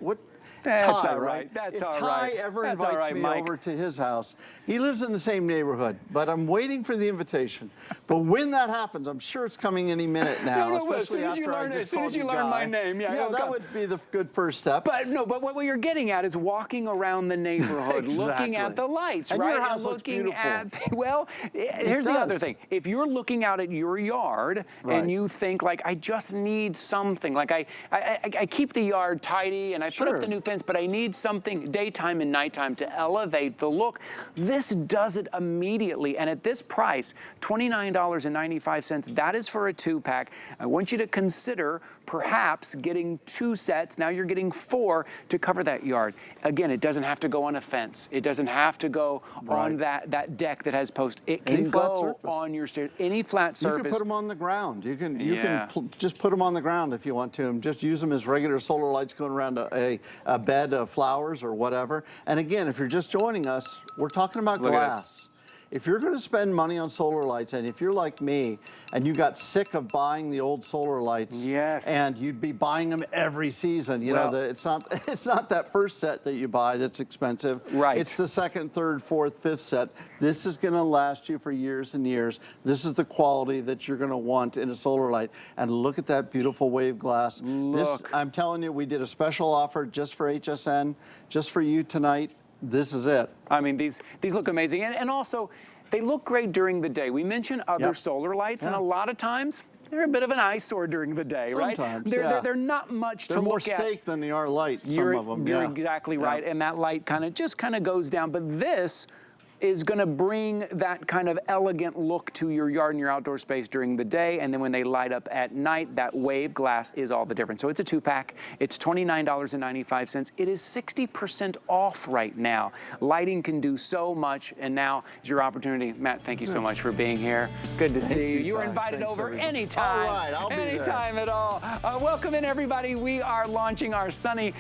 That's Ty, all right. That's all if right. Ty ever That's all invites right, me Mike. over to his house, he lives in the same neighborhood, but I'm waiting for the invitation. But when that happens, I'm sure it's coming any minute now. No, as especially soon as you after I learn, just as soon as called you learn my Guy. name, yeah, that come. would be the good first step. But what you're getting at is walking around the neighborhood, looking at the lights, and right? Your house and looks looking beautiful. at, well, here's the other thing. If you're looking out at your yard and you think, like, I just need something, like I keep the yard tidy and I put up the new fence, but I need something daytime and nighttime to elevate the look. This does it immediately. And at this price, $29.95, that is for a 2-pack. I want you to consider perhaps getting 2 sets. Now you're getting 4 to cover that yard. Again, it doesn't have to go on a fence. It doesn't have to go on that deck that has post. It can go on your stairs, any flat surface. You can put them on the ground. You can just put them on the ground if you want to, and just use them as regular solar lights going around a bed of flowers or whatever. And again, if you're just joining us, we're talking about glass. If you're going to spend money on solar lights, and if you're like me, and you got sick of buying the old solar lights, and you'd be buying them every season, you know, it's not that first set that you buy that's expensive. Right. It's the second, third, fourth, fifth set. This is going to last you for years and years. This is the quality that you're going to want in a solar light. And look at that beautiful wave glass. This, I'm telling you, we did a special offer just for HSN, just for you tonight. This is it. I mean, these look amazing. And also, they look great during the day. We mentioned other solar lights, and a lot of times, they're a bit of an eyesore during the day, Sometimes, right? They're not much to look at. They're more steak than they are light, some of them. You're exactly right. And that light kind of goes down. But this is going to bring that kind of elegant look to your yard and your outdoor space during the day, and then when they light up at night, that wave glass is all the difference. So it's a 2-pack. It's $29.95. It is 60% off right now. Lighting can do so much, and now is your opportunity. Matt, thank you so much for being here. Good to see you. You are invited over anytime. All right, I'll be there. Anytime at all. Welcome in, everybody. We are launching our Sunny